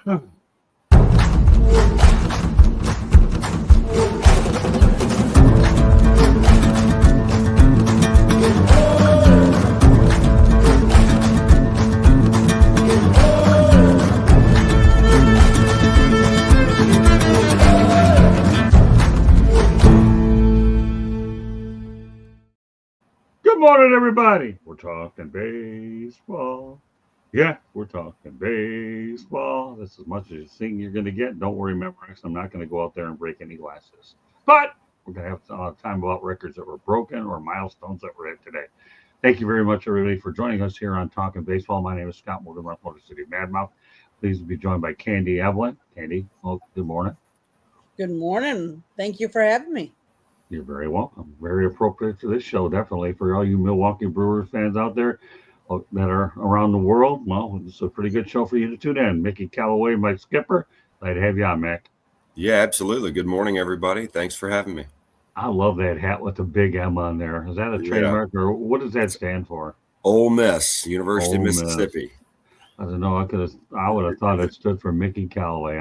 Good morning, everybody. We're talking baseball. Yeah, we're talking baseball. That's as much as you think you're going to get. Don't worry, Memorex. I'm not going to go out there and break any glasses. But we're going to have time about records that were broken or milestones that were hit today. Thank you very much, everybody, for joining us here on Talking Baseball. My name is Scott Morgan, Motor City Madmouth. Pleased to be joined by Candy Evelyn. Candy, well, good morning. Good morning. Thank you for having me. You're very welcome. Very appropriate to this show, definitely, for all you Milwaukee Brewers fans out there that are around the world. Well, it's a pretty good show for you to tune in. Mickey Callaway, my skipper. Glad to have you on, Mick. Yeah, absolutely. Good morning, everybody. Thanks for having me. I love that hat with the big M on there. Is that a trademark, or what does that stand for? Ole Miss, University of Mississippi. I don't know. I would have thought it stood for Mickey Callaway.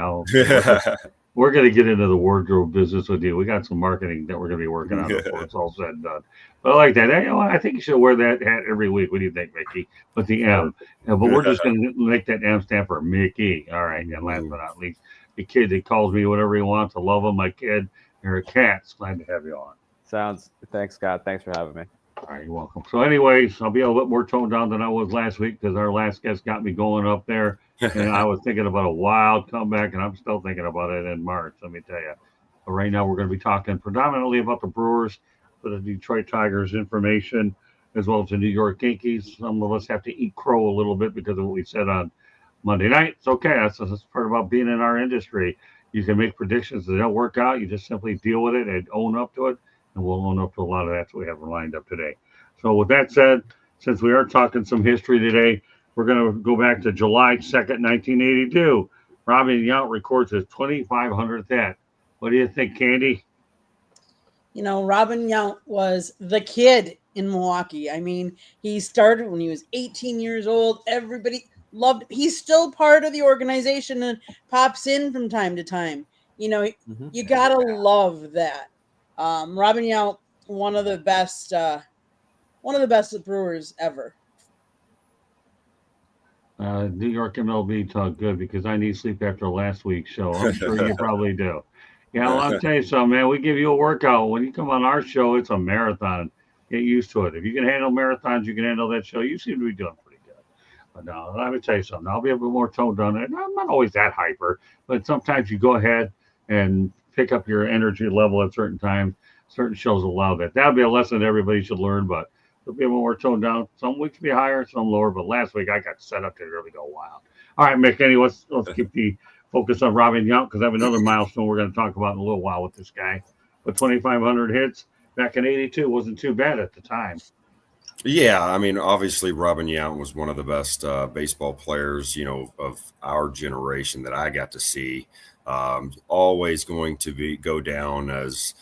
We're going to get into the wardrobe business with you. We got some marketing that we're going to be working on before it's all said and done. But I like that. I think you should wear that hat every week. What do you think, Mickey? With the M. But we're just going to make that M stand for Mickey. All right. And last but not least, the kid that calls me whatever he wants. I love him. My kid. You're a cat. It's glad to have you on. Thanks, Scott. Thanks for having me. All right. You're welcome. So anyways, I'll be a little bit more toned down than I was last week because our last guest got me going up there. And I was thinking about a wild comeback, and I'm still thinking about it in March, let me tell you. But right now, we're going to be talking predominantly about the Brewers, for the Detroit Tigers information, as well as the New York Yankees. Some of us have to eat crow a little bit because of what we said on Monday night. It's okay. That's part about being in our industry. You can make predictions that don't work out. You just simply deal with it and own up to it, and we'll own up to a lot of that we have lined up today. So with that said, since we are talking some history today, we're going to go back to July 2nd, 1982. Robin Yount records his 2,500th hit. What do you think, Candy? You know, Robin Yount was the kid in Milwaukee. I mean, he started when he was 18 years old. Everybody loved him. He's still part of the organization and pops in from time to time. You know, you got to love that. Robin Yount, one of the best Brewers ever. New York MLB talk good because I need sleep after last week's show. I'm sure you probably do. Yeah, well, I'll tell you something, man. We give you a workout. When you come on our show, it's a marathon. Get used to it. If you can handle marathons, you can handle that show. You seem to be doing pretty good. But now, let me tell you something. I'll be a bit more toned down. I'm not always that hyper, but sometimes you go ahead and pick up your energy level at certain times. Certain shows allow that. That'll be a lesson that everybody should learn, but it'll be more toned down. Some weeks be higher, some lower. But last week I got set up to really go wild. All right, Mick. Anyway, let's keep the focus on Robin Yount because I have another milestone we're going to talk about in a little while with this guy. But 2,500 hits back in '82 wasn't too bad at the time. Yeah, I mean, obviously Robin Yount was one of the best baseball players, of our generation that I got to see. Always going to go down as,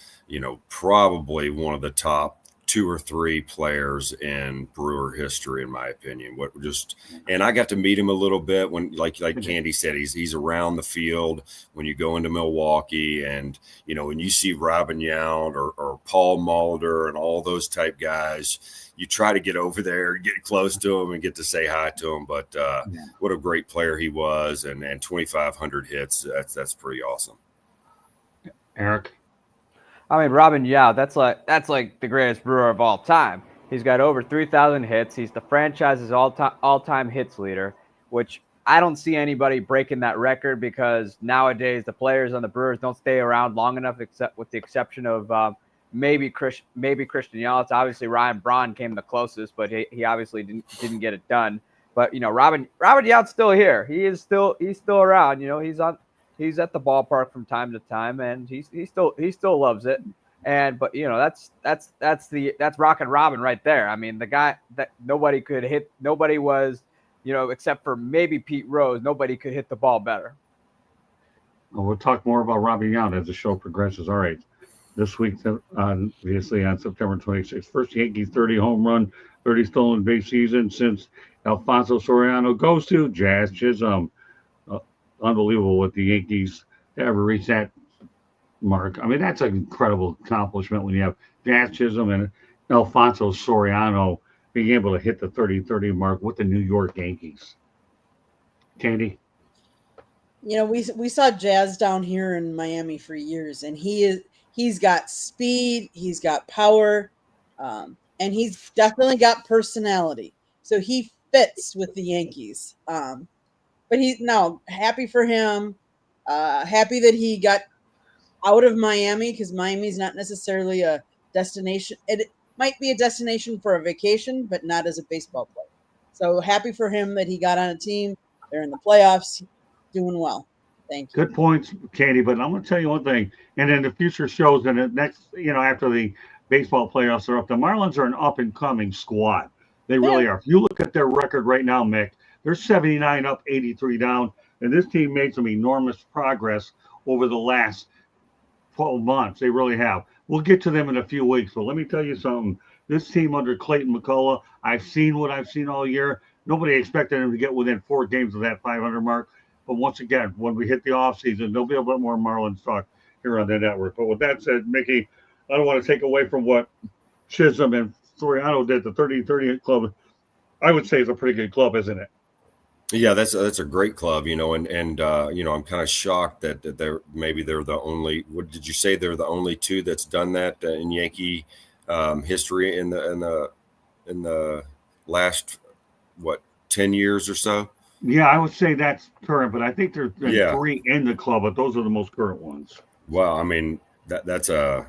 probably one of the top 2 or 3 players in Brewer history, in my opinion. And I got to meet him a little bit when, like Candy said, he's around the field when you go into Milwaukee, and when you see Robin Yount or Paul Molitor and all those type guys, you try to get over there, get close to him, and get to say hi to him. But what a great player he was, and 2,500 hits. That's pretty awesome. Eric. I mean, Robin Yount, that's like the greatest Brewer of all time. He's got over 3,000 hits. He's the franchise's all-time hits leader, which I don't see anybody breaking that record because nowadays the players on the Brewers don't stay around long enough, except with the exception of maybe Christian Yelich. Obviously, Ryan Braun came the closest, but he obviously didn't get it done. But Robin Yount's still here. He's still around. He's at the ballpark from time to time, and he still loves it. But that's Rockin' Robin right there. I mean, the guy that nobody could hit. Nobody was, except for maybe Pete Rose. Nobody could hit the ball better. Well, we'll talk more about Robin Yount as the show progresses. All right, this week, obviously on September 26th, first Yankees 30 home run, 30 stolen base season since Alfonso Soriano goes to Jazz Chisholm. unbelievable what the Yankees ever reached that mark. I mean, that's an incredible accomplishment when you have Jazz Chisholm and Alfonso Soriano being able to hit the 30-30 mark with the New York Yankees. Candy? We saw Jazz down here in Miami for years, and he's got speed, he's got power, and he's definitely got personality. So he fits with the Yankees. But he's now happy for him. Happy that he got out of Miami, because Miami's not necessarily a destination. It might be a destination for a vacation, but not as a baseball player. So happy for him that he got on a team. They're in the playoffs, doing well. Thank you. Good points, Candy. But I'm going to tell you one thing. And in the future shows, and the next, after the baseball playoffs are up, the Marlins are an up and coming squad. They really are. If you look at their record right now, Mick, they're 79 up, 83 down. And this team made some enormous progress over the last 12 months. They really have. We'll get to them in a few weeks. But let me tell you something. This team under Clayton McCullough, I've seen what I've seen all year. Nobody expected them to get within 4 games of that 500 mark. But once again, when we hit the offseason, there'll be a bit more Marlins talk here on the network. But with that said, Mickey, I don't want to take away from what Chisholm and Soriano did. The 30-30 club, I would say, is a pretty good club, isn't it? Yeah, that's a great club, and I'm kind of shocked that they're the only. What did you say? They're the only two that's done that in Yankee history in the last 10 years or so. Yeah, I would say that's current, but I think there's 3 in the club, but those are the most current ones. Well, I mean that's a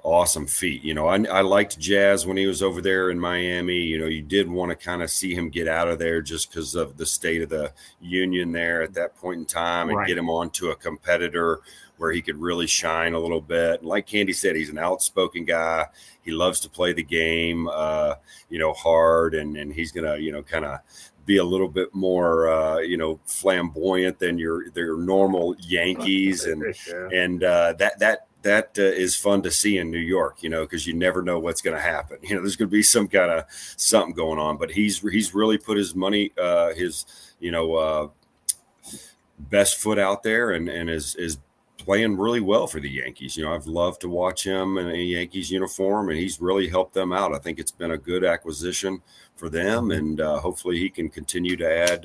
awesome feat. I liked Jazz when he was over there in Miami. You did want to kind of see him get out of there just because of the state of the union there at that point in time, and get him onto a competitor where he could really shine a little bit. And like Candy said, he's an outspoken guy. He loves to play the game, hard, and he's gonna, kind of be a little bit more, flamboyant than your normal Yankees, and that is fun to see in New York, because you never know what's going to happen. There's going to be some kind of something going on, but he's really put his money, best foot out there, and is playing really well for the Yankees. I've loved to watch him in a Yankees uniform, and he's really helped them out. I think it's been a good acquisition for them, and hopefully he can continue to add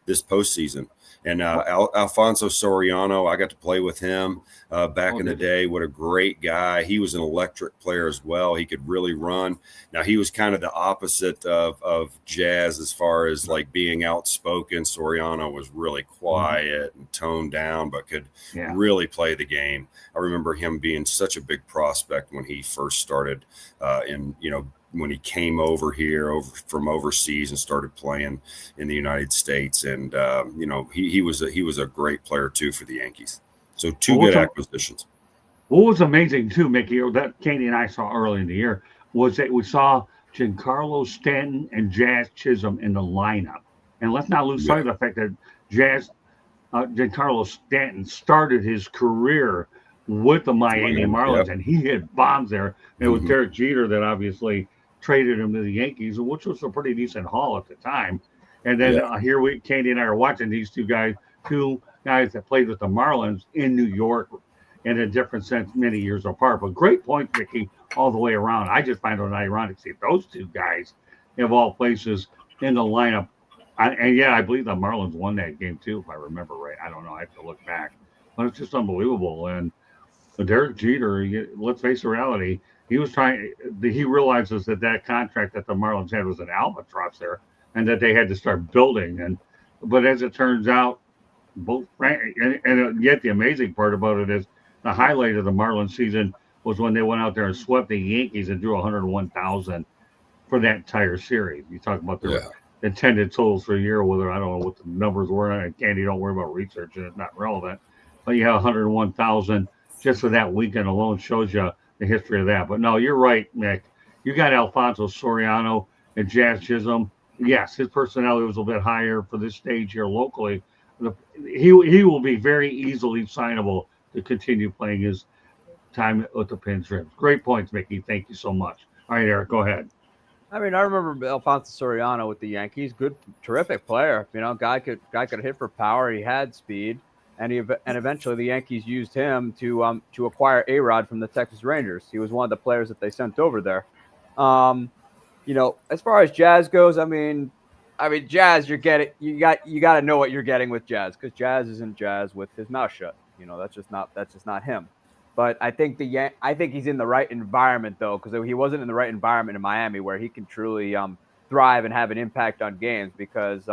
this postseason. And Alfonso Soriano, I got to play with him back in the day. What a great guy. He was an electric player as well. He could really run. Now, he was kind of the opposite of Jazz as far as like being outspoken. Soriano was really quiet and toned down, but could really play the game. I remember him being such a big prospect when he first started when he came over from overseas and started playing in the United States. And, he was a great player too for the Yankees. So two good acquisitions. What was amazing too, Mickey, that Candy and I saw early in the year, was that we saw Giancarlo Stanton and Jazz Chisholm in the lineup. And let's not lose sight of the fact that Giancarlo Stanton started his career with the Miami Marlins, and he hit bombs there. And it was Derek Jeter that obviously traded him to the Yankees, which was a pretty decent haul at the time. And then Candy and I are watching these two guys that played with the Marlins in New York in a different sense, many years apart. But great point, Mickey, all the way around. I just find it ironic to see those two guys, of all places, in the lineup. I believe the Marlins won that game too, if I remember right. I don't know. I have to look back. But it's just unbelievable. And Derek Jeter, let's face the reality, he realizes that contract that the Marlins had was an albatross there, and that they had to start building. But as it turns out, yet the amazing part about it is the highlight of the Marlins season was when they went out there and swept the Yankees and drew 101,000 for that entire series. You talk about their intended totals for a year, whether I don't know what the numbers were. And Candy, don't worry about research, and it's not relevant. But you have 101,000 just for that weekend alone, shows you the history of that. But no, you're right, Nick. You got Alfonso Soriano and Jazz Chisholm. Yes, his personality was a bit higher for this stage here locally. He will be very easily signable to continue playing his time with the Pinstripes. Great points, Mickey. Thank you so much. All right, Eric, go ahead. I mean, I remember Alfonso Soriano with the Yankees. Good, terrific player. Guy could hit for power. He had speed, and eventually the Yankees used him to acquire A-Rod from the Texas Rangers. He was one of the players that they sent over there. As far as Jazz goes, I mean, Jazz, you got to know what you're getting with Jazz, because Jazz isn't Jazz with his mouth shut. That's just not him. But I think he's in the right environment, though, because he wasn't in the right environment in Miami where he can truly thrive and have an impact on games. Because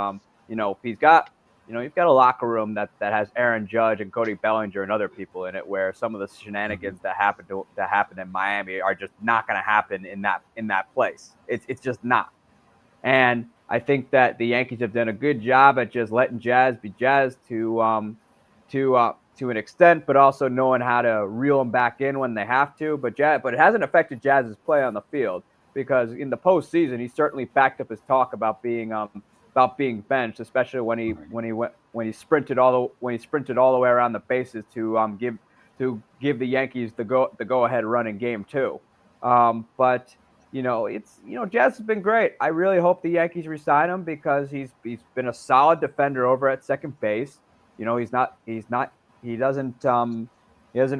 he's got a locker room that has Aaron Judge and Cody Bellinger and other people in it, where some of the shenanigans that happen in Miami are just not going to happen in that place. It's just not. And I think that the Yankees have done a good job at just letting Jazz be Jazz to an extent, but also knowing how to reel them back in when they have to. But it hasn't affected Jazz's play on the field, because in the postseason, he certainly backed up his talk about being benched, especially when he sprinted all the way around the bases to give the Yankees the go ahead run in game 2. But Jazz has been great. I really hope the Yankees re-sign him, because he's been a solid defender over at second base. He doesn't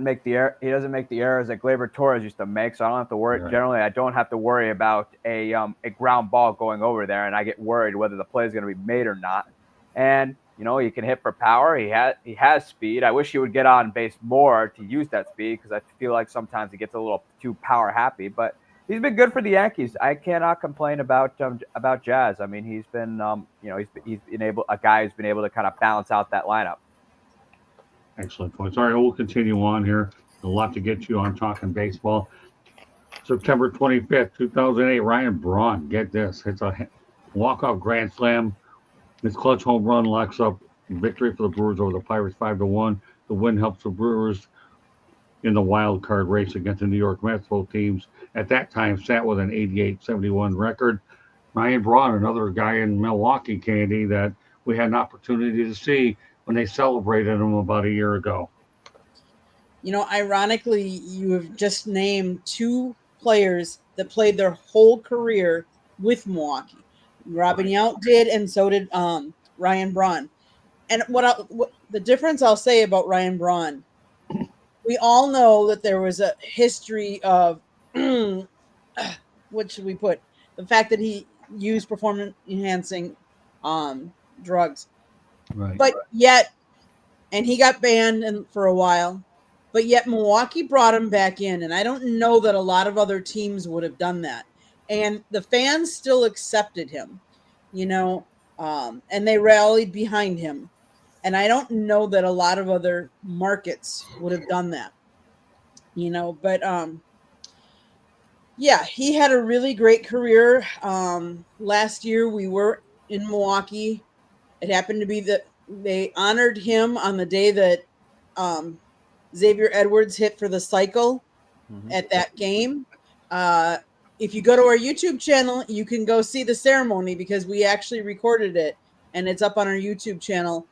make the errors that Gleyber Torres used to make, so I don't have to worry. Right. Generally, I don't have to worry about a ground ball going over there, and I get worried whether the play is going to be made or not. And he can hit for power. He has speed. I wish he would get on base more to use that speed, because I feel like sometimes he gets a little too power happy. But he's been good for the Yankees. I cannot complain about Jazz. I mean, he's been he's been able to kind of balance out that lineup. Excellent points. All right, we'll continue on here. A lot to get you on talking baseball. September 25th, 2008, Ryan Braun, get this, hits a walk-off grand slam. His clutch home run locks up victory for the Brewers over the Pirates 5-1. The win helps the Brewers in the wild card race against the New York Mets. Both teams at that time sat with an 88-71 record. Ryan Braun, another guy in Milwaukee, Candy, that we had an opportunity to see when they celebrated him about a year ago. Ironically, you have just named two players that played their whole career with Milwaukee. Robin Yount did, and so did Ryan Braun. And what the difference I'll say about Ryan Braun, we all know that there was a history of what should we put? The fact that he used performance-enhancing drugs. Right. But yet, and he got banned for a while, but yet Milwaukee brought him back in. And I don't know that a lot of other teams would have done that. And the fans still accepted him, and they rallied behind him. And I don't know that a lot of other markets would have done that, but yeah, he had a really great career. Last year we were in Milwaukee. It happened to be that they honored him on the day that Xavier Edwards hit for the cycle at that game. If you go to our YouTube channel, you can go see the ceremony, because we actually recorded it, and it's up on our YouTube channel.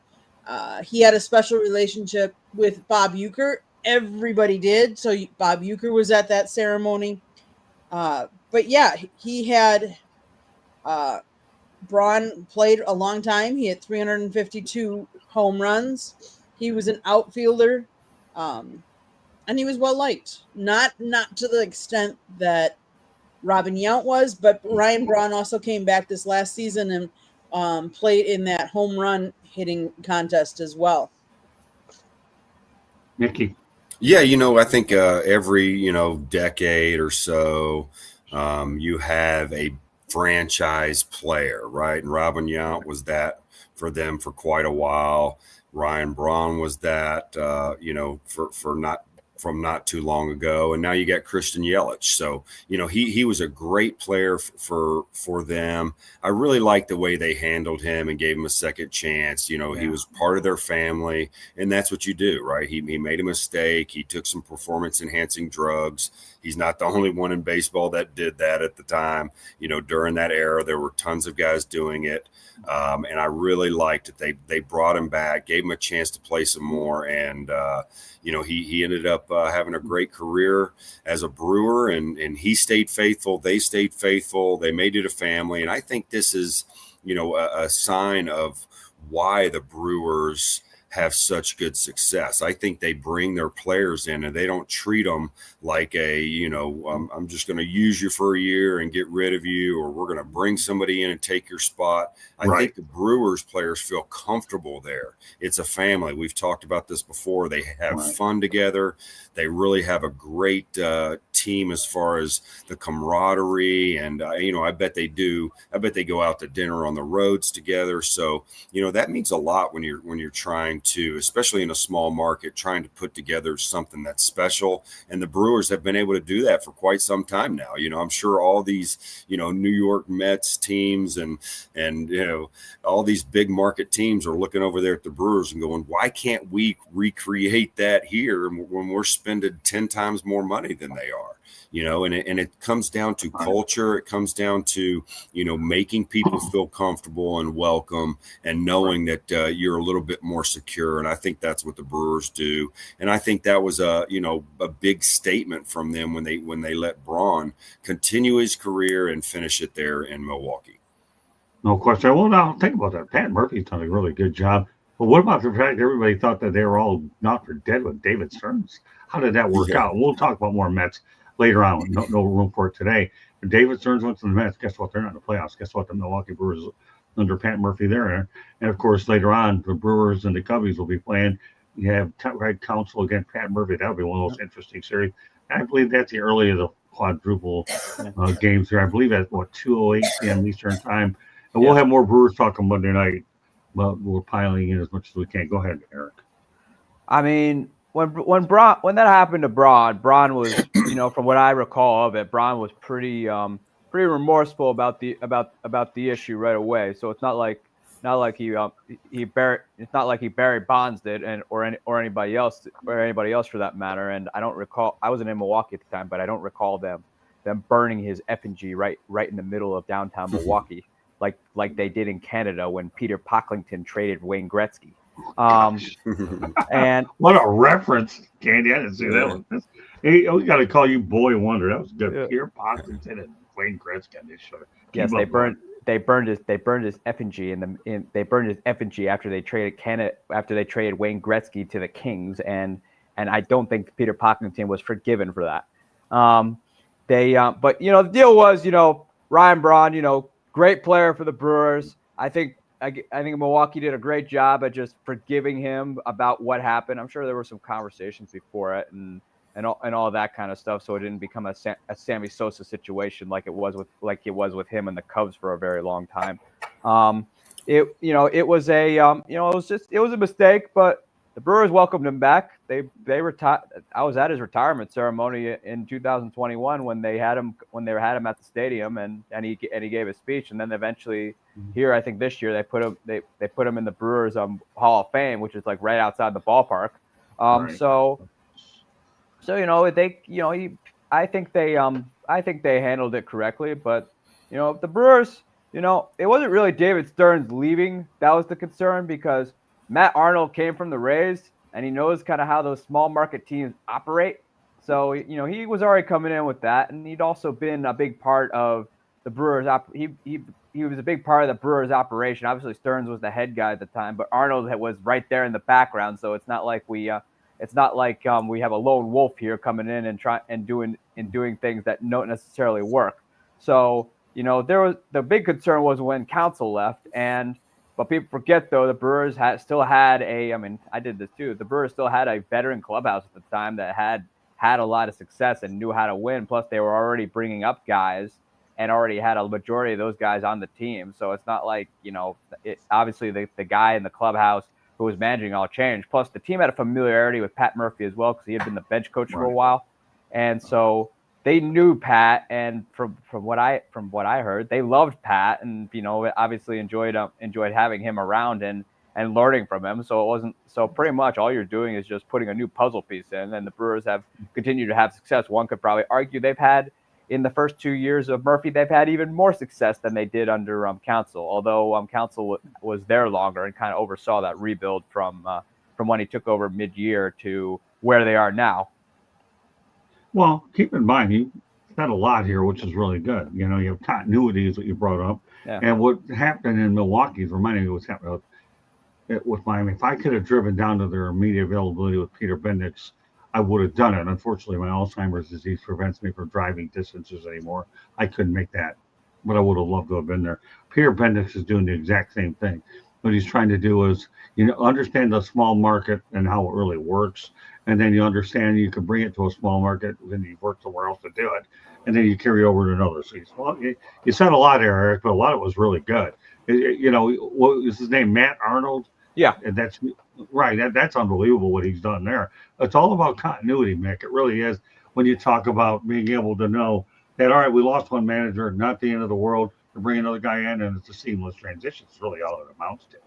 He had a special relationship with Bob Uecker. Everybody did. So Bob Uecker was at that ceremony. But yeah, he had Braun played a long time. He had 352 home runs. He was an outfielder, and he was well liked. Not to the extent that Robin Yount was, but Ryan Braun also came back this last season and played in that home run hitting contest as well. Mickey. Yeah, I think every decade or so, you have a franchise player, right? And Robin Yount was that for them for quite a while. Ryan Braun was that, from not too long ago, and now you got Christian Yelich. So he was a great player for them. I really liked the way they handled him and gave him a second chance. He was part of their family, and that's what you do, right? He made a mistake. He took some performance enhancing drugs. He's not the only one in baseball that did that at the time. During that era, there were tons of guys doing it. And I really liked it. They brought him back, gave him a chance to play some more. And, he ended up having a great career as a Brewer, and he stayed faithful. They stayed faithful. They made it a family. And I think this is, a sign of why the Brewers have such good success. I think they bring their players in and they don't treat them like I'm just going to use you for a year and get rid of you, or we're going to bring somebody in and take your spot. I think the Brewers players feel comfortable there. It's a family. We've talked about this before. They have fun together. They really have a great team as far as the camaraderie. And, I bet they do. I bet they go out to dinner on the roads together. So, that means a lot when you're trying to, especially in a small market, trying to put together something that's special. And the Brewers have been able to do that for quite some time now. I'm sure all these, New York Mets teams and all these big market teams are looking over there at the Brewers and going, why can't we recreate that here when we're spending 10 times more money than they are? And it comes down to culture. It comes down to, making people feel comfortable and welcome and knowing that you're a little bit more secure. And I think that's what the Brewers do. And I think that was a big statement from them when they let Braun continue his career and finish it there in Milwaukee. No question. Well, now think about that. Pat Murphy's done a really good job. But what about the fact everybody thought that they were all not for dead with David Stearns? How did that work out? We'll talk about more Mets later on. No room for it today. But David Stearns went to the Mets. Guess what? They're not in the playoffs. Guess what? The Milwaukee Brewers under Pat Murphy there. And, of course, later on, the Brewers and the Cubbies will be playing. You have Red Council against Pat Murphy. That'll be one of those interesting series. And I believe that's the early of the quadruple games here. I believe at, 2:08 p.m. Eastern time. And we'll have more Brewers talk on Monday night. But we're piling in as much as we can. Go ahead, Eric. I mean, when that happened to Braun was, from what I recall of it, Braun was pretty remorseful about the issue right away. So it's not like he Barry Bonds did, or anybody else for that matter. And I don't recall. I wasn't in Milwaukee at the time, but I don't recall them burning his effigy right in the middle of downtown Milwaukee, like they did in Canada when Peter Pocklington traded Wayne Gretzky. And what a reference, Candy! I didn't see that one. Hey, we got to call you Boy Wonder. That was good. Yeah. Peter Pocklington and Wayne Gretzky on this show. Yes, they burned his effigy they burned his effigy after they traded Wayne Gretzky to the Kings, and I don't think Peter Pocklington was forgiven for that. But the deal was, Ryan Braun, great player for the Brewers. I think Milwaukee did a great job at just forgiving him about what happened. I'm sure there were some conversations before it and all that kind of stuff, so it didn't become a Sammy Sosa situation like it was with him and the Cubs for a very long time. It was a mistake, but the Brewers welcomed him back. They retired. I was at his retirement ceremony in 2021 when they had him at the stadium, and he gave a speech, and then eventually here, I think this year they put him in the Brewers Hall of Fame, which is like right outside the ballpark. I think they handled it correctly, but the Brewers, it wasn't really David Stearns leaving that was the concern, because Matt Arnold came from the Rays and he knows kind of how those small market teams operate. So, he was already coming in with that, and he'd also been a big part of the Brewers. He was a big part of the Brewers operation. Obviously, Stearns was the head guy at the time, but Arnold was right there in the background. So it's not like we have a lone wolf here coming in and doing things that don't necessarily work. So, the big concern was when Council left, but people forget, though, the Brewers still had I did this too. The Brewers still had a veteran clubhouse at the time that had a lot of success and knew how to win. Plus, they were already bringing up guys and already had a majority of those guys on the team. So it's not like, obviously the guy in the clubhouse who was managing all changed. Plus, the team had a familiarity with Pat Murphy as well, because he had been the bench coach for a while. And so they knew Pat, and from what I heard, they loved Pat, and obviously enjoyed having him around, and and learning from him. So it wasn't so pretty much all you're doing is just putting a new puzzle piece in, and the Brewers have continued to have success. One could probably argue they've had in the first 2 years of Murphy, they've had even more success than they did under Council, although Council was there longer and kind of oversaw that rebuild from when he took over mid-year to where they are now. Well, keep in mind, you said a lot here, which is really good. You know, you have continuity is what you brought up. Yeah. And what happened in Milwaukee is reminding me of what's happened with Miami. If I could have driven down to their immediate availability with Peter Bendix, I would have done it. Unfortunately, my Alzheimer's disease prevents me from driving distances anymore. I couldn't make that, but I would have loved to have been there. Peter Bendix is doing the exact same thing. What he's trying to do is, understand the small market and how it really works. And then you understand you can bring it to a small market, then you work somewhere else to do it. And then you carry over to another. So you said a lot there, Eric, but a lot of it was really good. What was his name? Matt Arnold? Yeah. And that's right. That's unbelievable what he's done there. It's all about continuity, Mick. It really is. When you talk about being able to know that, all right, we lost one manager, not the end of the world, to bring another guy in, and it's a seamless transition. It's really all it amounts to.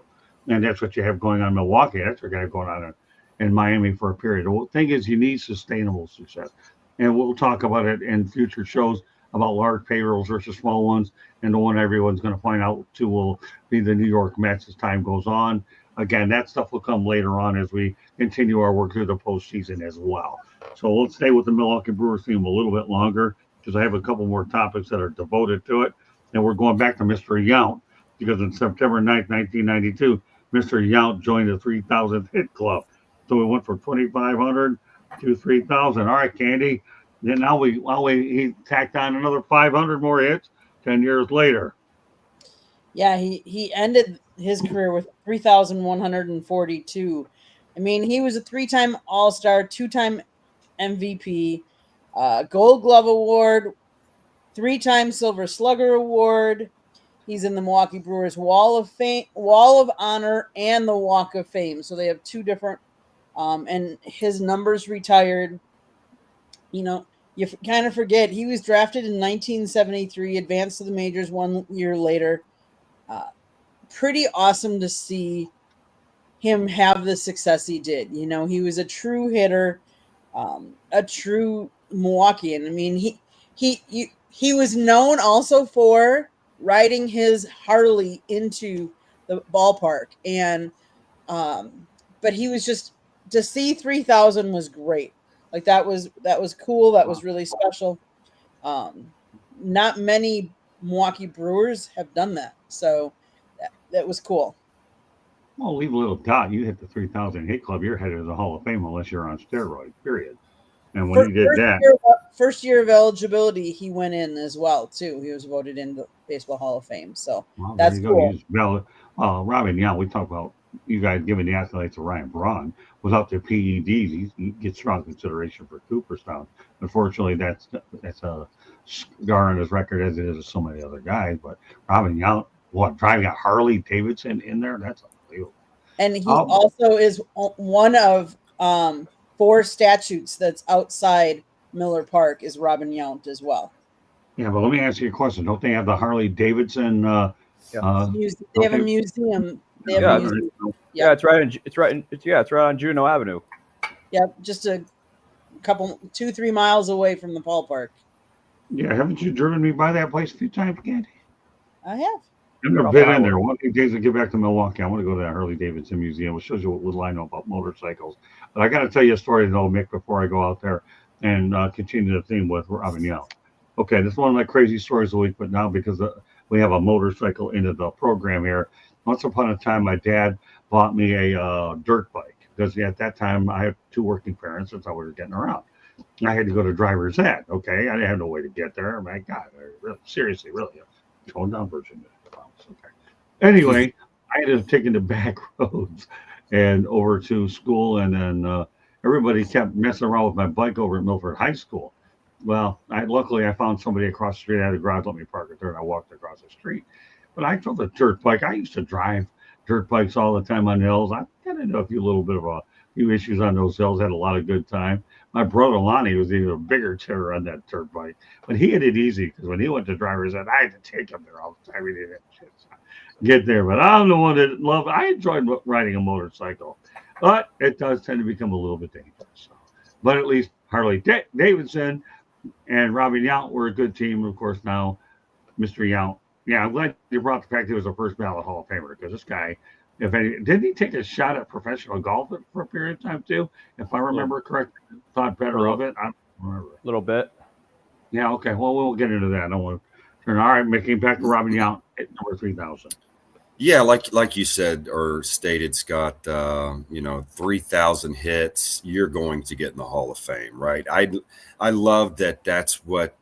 And that's what you have going on in Milwaukee. That's what you have going on in Miami for a period. The thing is, you need sustainable success. And we'll talk about it in future shows about large payrolls versus small ones. And the one everyone's going to find out too will be the New York Mets as time goes on. Again, that stuff will come later on as we continue our work through the postseason as well. So let's stay with the Milwaukee Brewers theme a little bit longer because I have a couple more topics that are devoted to it. And we're going back to Mr. Yount because on September 9th, 1992, Mr. Yount joined the 3,000th hit club. So we went from 2,500 to 3,000. All right, Candy. Then now he tacked on another 500 more hits 10 years later. Yeah, he ended his career with 3,142. I mean, he was a 3-time All-Star, 2-time MVP, Gold Glove Award, 3-time Silver Slugger Award. He's in the Milwaukee Brewers Wall of Fame, Wall of Honor, and the Walk of Fame. So they have two different. And his numbers retired. You kind of forget he was drafted in 1973, advanced to the majors 1 year later. Pretty awesome to see him have the success he did. He was a true hitter, a true Milwaukeean. I mean, he was known also for riding his Harley into the ballpark, and but he was just to see 3,000 was great. Like that was cool. That was really special. Not many Milwaukee Brewers have done that, so that was cool. Well, leave a little doubt. You hit the 3,000 hit club, you're headed to the Hall of Fame unless you're on steroids, period. And when he did that. First year of eligibility, he went in as well, too. He was voted into Baseball Hall of Fame. So that's cool. Robin Yount, we talk about you guys giving the accolades to Ryan Braun. Without the PEDs, he gets strong consideration for Cooperstown. Unfortunately, that's a scar on his record as it is with so many other guys. But Robin Yount, driving a Harley Davidson in there? That's unbelievable. And he also is one of 4 statutes that's outside Miller Park is Robin Yount as well. Yeah, but let me ask you a question. Don't they have the Harley Davidson? They have a museum. Yeah, it's right on Juneau Avenue. Yep, just a couple 2-3 miles away from the ballpark. Yeah, haven't you driven me by that place a few times, Candy? I have. I've never been in there. One of these days I get back to Milwaukee, I want to go to that Harley Davidson museum, which shows you what little I know about motorcycles. But I got to tell you a story, though, Mick, before I go out there and continue the theme with Robin Yount. Okay, this is one of my crazy stories of the week, but now because we have a motorcycle into the program here. Once upon a time, my dad bought me a dirt bike because at that time I had 2 working parents. That's how we were getting around. I had to go to driver's ed. Okay, I didn't have no way to get there. My God, seriously, really, toned down version. Okay. Anyway, I ended up taking the back roads and over to school, and then everybody kept messing around with my bike over at Milford High School. Well, luckily I found somebody across the street. I had a garage, let me park it there, and I walked across the street. But I drove a dirt bike. I used to drive dirt bikes all the time on hills. I got into a few issues on those hills. Had a lot of good time. My brother Lonnie was even a bigger terror on that dirt bike, but he had it easy because when he went to driver's ed, I had to take him there all the time. He didn't have shit, so get there. But I'm the one that loved. I enjoyed riding a motorcycle, but it does tend to become a little bit dangerous. So. But at least Harley Davidson and Robbie Yount were a good team. Of course, now Mr. Yount. Yeah, I'm glad you brought the fact he was a first ballot Hall of Famer because this guy, didn't he take a shot at professional golf for a period of time too? If I remember correctly, thought better of it. I don't remember. A little bit. Yeah. Okay. Well, we'll get into that. I don't want to turn. All right, making back to Robbie Yount at number 3,000. Yeah, like you said or stated, Scott, 3,000 hits, you're going to get in the Hall of Fame, right? I love that that's what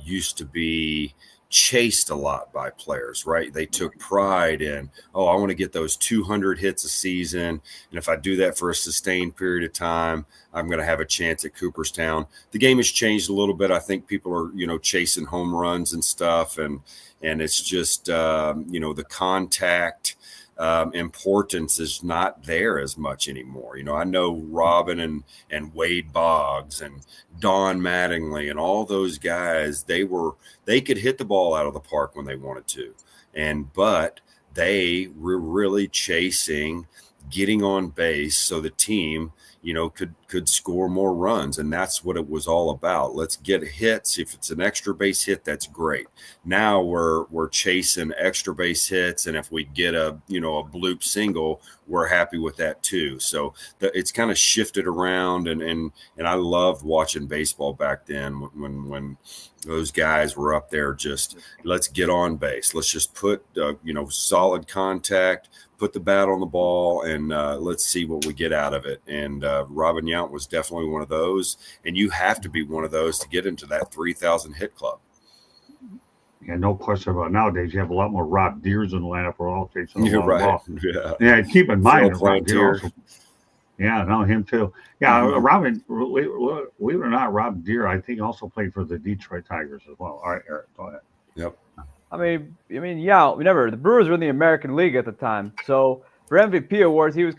used to be chased a lot by players, right? They took pride in, I want to get those 200 hits a season. And if I do that for a sustained period of time, I'm going to have a chance at Cooperstown. The game has changed a little bit. I think people are, chasing home runs and stuff. And it's just, the contact importance is not there as much anymore. I know Robin and Wade Boggs and Don Mattingly and all those guys, they could hit the ball out of the park when they wanted to. But they were really chasing getting on base so the team, could score more runs. And that's what it was all about. Let's get hits. If it's an extra base hit, that's great. Now we're chasing extra base hits. And if we get a bloop single, we're happy with that too. So it's kind of shifted around. And I loved watching baseball back then when those guys were up there, just let's get on base. Let's just put, solid contact, put the bat on the ball, and let's see what we get out of it. And Robin Yount was definitely one of those. And you have to be one of those to get into that 3,000 hit club. Yeah, no question about it. Nowadays, you have a lot more Rob Deers in the lineup. We're all chasing You're right. ball. Yeah. Yeah, keep in mind, Phil Rob Deer also, yeah, no, him too. Yeah, Robin, believe it or not, Rob Deer, I think, also played for the Detroit Tigers as well. All right, Eric, go ahead. Yep. I mean, yeah, the Brewers were in the American League at the time. So for MVP awards, he was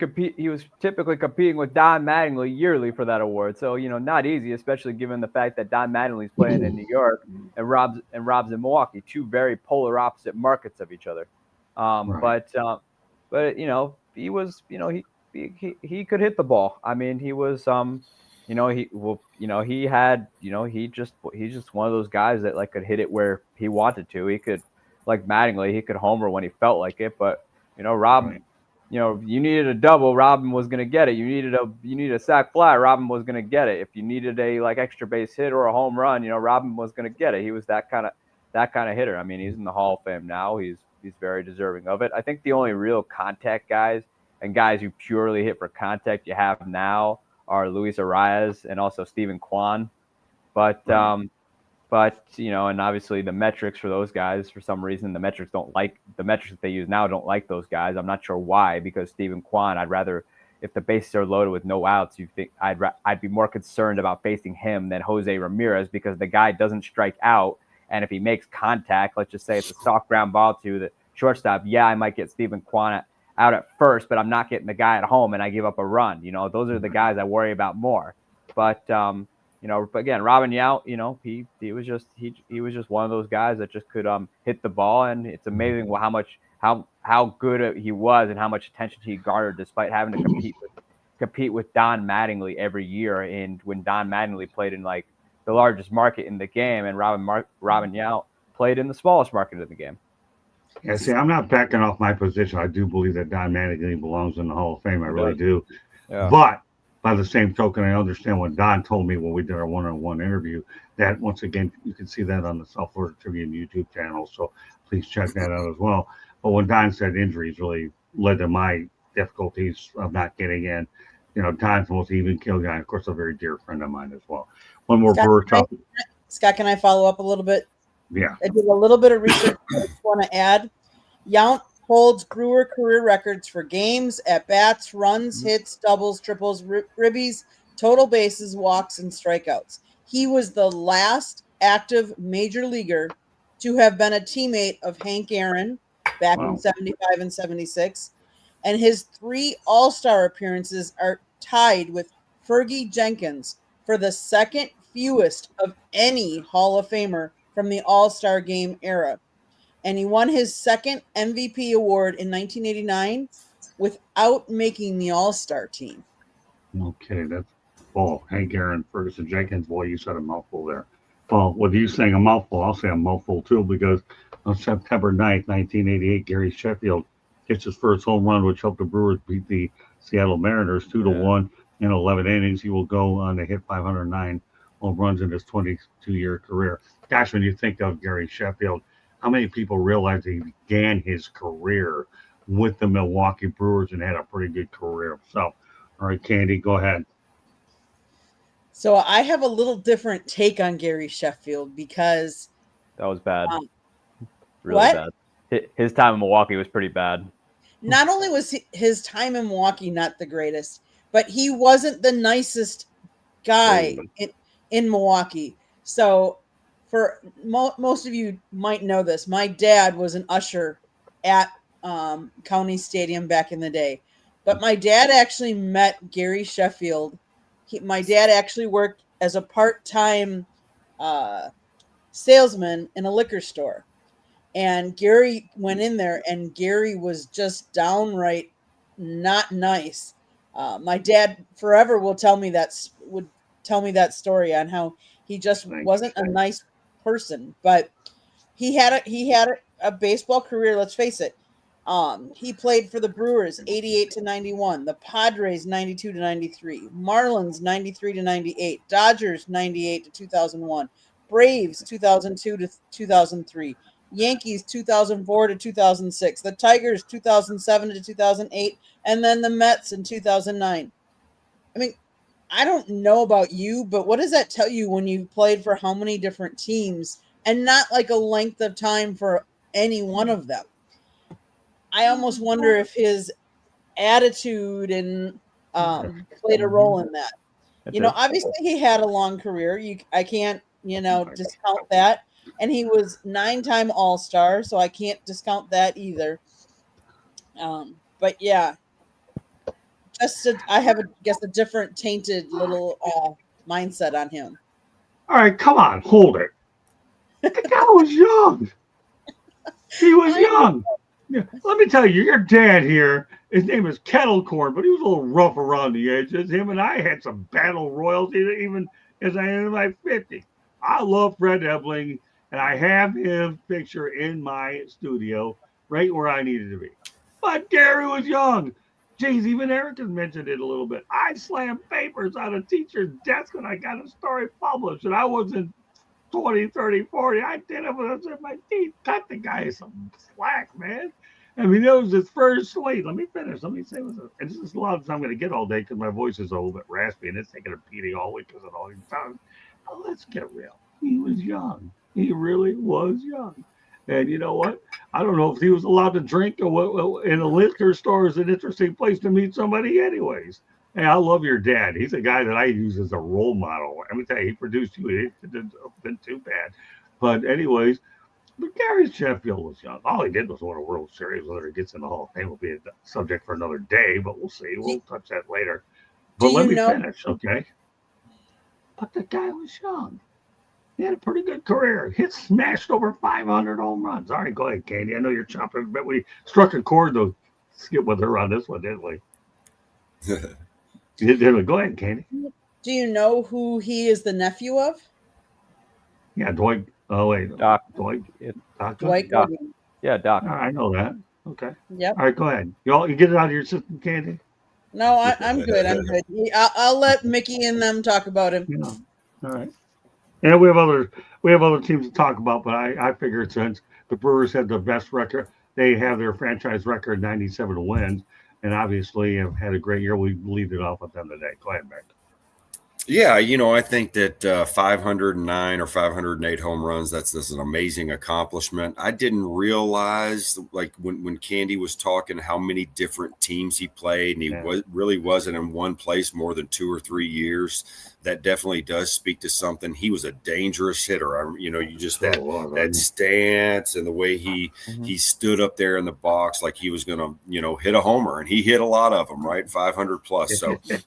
typically competing with Don Mattingly yearly for that award. So, not easy, especially given the fact that Don Mattingly's playing in New York and Rob's in Milwaukee, two very polar opposite markets of each other. Right. But he was, he could hit the ball. I mean, he was he's just one of those guys that could hit it where he wanted to. He could, like Mattingly, he could homer when he felt like it. But Rob, Right. You needed a double, Robin was going to get it. You needed a sac fly, Robin was going to get it. If you needed a extra base hit or a home run, Robin was going to get it. He was that kind of hitter. I mean, he's in the Hall of Fame now. He's very deserving of it. I think the only real contact guys and guys who purely hit for contact you have now are Luis Arias and also Stephen Kwan. But and obviously the metrics for those guys, for some reason, the metrics that they use now don't like those guys. I'm not sure why, because Stephen Kwan, I'd rather, if the bases are loaded with no outs, I'd be more concerned about facing him than Jose Ramirez, because the guy doesn't strike out. And if he makes contact, let's just say it's a soft ground ball to the shortstop, yeah, I might get Stephen Kwan out at first, but I'm not getting the guy at home and I give up a run. Those are the guys I worry about more. But but again, Robin Yount, he was just one of those guys that just could hit the ball, and it's amazing how good he was and how much attention he garnered, despite having to compete with Don Mattingly every year. And when Don Mattingly played in the largest market in the game, and Robin Yount played in the smallest market in the game. Yeah, see, I'm not backing off my position. I do believe that Don Mattingly belongs in the Hall of Fame. I really do. Yeah. But by the same token, I understand what Don told me when we did our one-on-one interview, that once again, you can see that on the South Florida Tribune YouTube channel. So please check that out as well. But when Don said injuries really led to my difficulties of not getting in, Don's the most even kill guy. Of course, a very dear friend of mine as well. One more Brewer topic. Scott, can I follow up a little bit? Yeah. I did a little bit of research. I just want to add, Yount holds Brewer career records for games, at-bats, runs, hits, doubles, triples, ribbies, total bases, walks, and strikeouts. He was the last active major leaguer to have been a teammate of Hank Aaron back in 75 and 76. and his 3 All-Star appearances are tied with Fergie Jenkins for the second fewest of any Hall of Famer from the All-Star game era. And he won his second MVP award in 1989 without making the All-Star team. Okay, that's Hank Aaron, Ferguson Jenkins. Boy, you said a mouthful there. Well, with you saying a mouthful, I'll say a mouthful too, because on September 9th, 1988, Gary Sheffield hits his first home run, which helped the Brewers beat the Seattle Mariners 2-1 in 11 innings. He will go on to hit 509 home runs in his 22-year career. Gosh, when you think of Gary Sheffield, how many people realize he began his career with the Milwaukee Brewers and had a pretty good career himself? All right, Candy, go ahead. So I have a little different take on Gary Sheffield because that was bad. Really what? bad. His time in Milwaukee was pretty bad. Not only was his time in Milwaukee not the greatest, but he wasn't the nicest guy in Milwaukee. So for most of you might know this, my dad was an usher at County Stadium back in the day. But my dad actually met Gary Sheffield. My dad actually worked as a part-time salesman in a liquor store. And Gary went in there, and Gary was just downright not nice. My dad forever would tell me that story on how he just wasn't a nice person. But he had a baseball career. Let's face it. He played for the Brewers 88 to 91, the Padres 92 to 93, Marlins 93 to 98, Dodgers 98 to 2001, Braves 2002 to 2003, Yankees 2004 to 2006, the Tigers 2007 to 2008, and then the Mets in 2009. I mean, I don't know about you, but what does that tell you when you played for how many different teams and not like a length of time for any one of them? I almost wonder if his attitude and played a role in that. Obviously he had a long career. I can't, discount that. And he was 9-time All-Star, so I can't discount that either. But yeah, I have, a different tainted little mindset on him. All right, come on, hold it. The guy was young. He was young. Yeah, let me tell you, your dad here, his name is Kettle Corn, but he was a little rough around the edges. Him and I had some battle royals, even as I am in my 50s. I love Fred Ebling, and I have his picture in my studio right where I needed to be. But Gary was young. Geez, even Eric has mentioned it a little bit. I slammed papers on a teacher's desk when I got a story published, and I wasn't 20, 30, 40. I did it when I was in my teeth. Cut the guy some slack, man. I mean, it was his first slate. Let me finish. Let me say this. And this is as loud as I'm going to get all day because my voice is a little bit raspy and it's taking a beating all week because of all these times. But let's get real. He was young. He really was young. And you know what? I don't know if he was allowed to drink or what. In a liquor store is an interesting place to meet somebody anyways. Hey, I love your dad. He's a guy that I use as a role model. Let me tell you, he produced you. It didn't been too bad. But anyways, but Gary Sheffield was young. All he did was win a World Series. Whether he gets in the Hall of Fame will be a subject for another day, but we'll see. We'll touch that later. But let me finish, okay? But the guy was young. He had a pretty good career. He smashed over 500 home runs. All right, go ahead, Candy. I know you're chomping, but we struck a chord to skip with her on this one, didn't we? Go ahead, Candy. Do you know who he is the nephew of? Yeah, Dwight. Oh, wait. Doc. Dwight. Dwight. Doc. Yeah, Doc. I know that. Okay. Yep. All right, go ahead. You get it out of your system, Candy? No, I'm good. I'm good. I'll let Mickey and them talk about him. Yeah. All right. And we have other teams to talk about, but I figured since the Brewers had the best record, they have their franchise record 97 wins, and obviously have had a great year. We lead it off with them today. Go ahead, Beck. Yeah, I think that 509 or 508 home runs, that's an amazing accomplishment. I didn't realize, like when Candy was talking, how many different teams he played, and he Yeah. really wasn't in one place more than 2 or 3 years. That definitely does speak to something. He was a dangerous hitter. You just Sure that was, that wasn't stance and the way he Mhm. he stood up there in the box like he was gonna hit a homer, and he hit a lot of them, right? 500 plus. So he?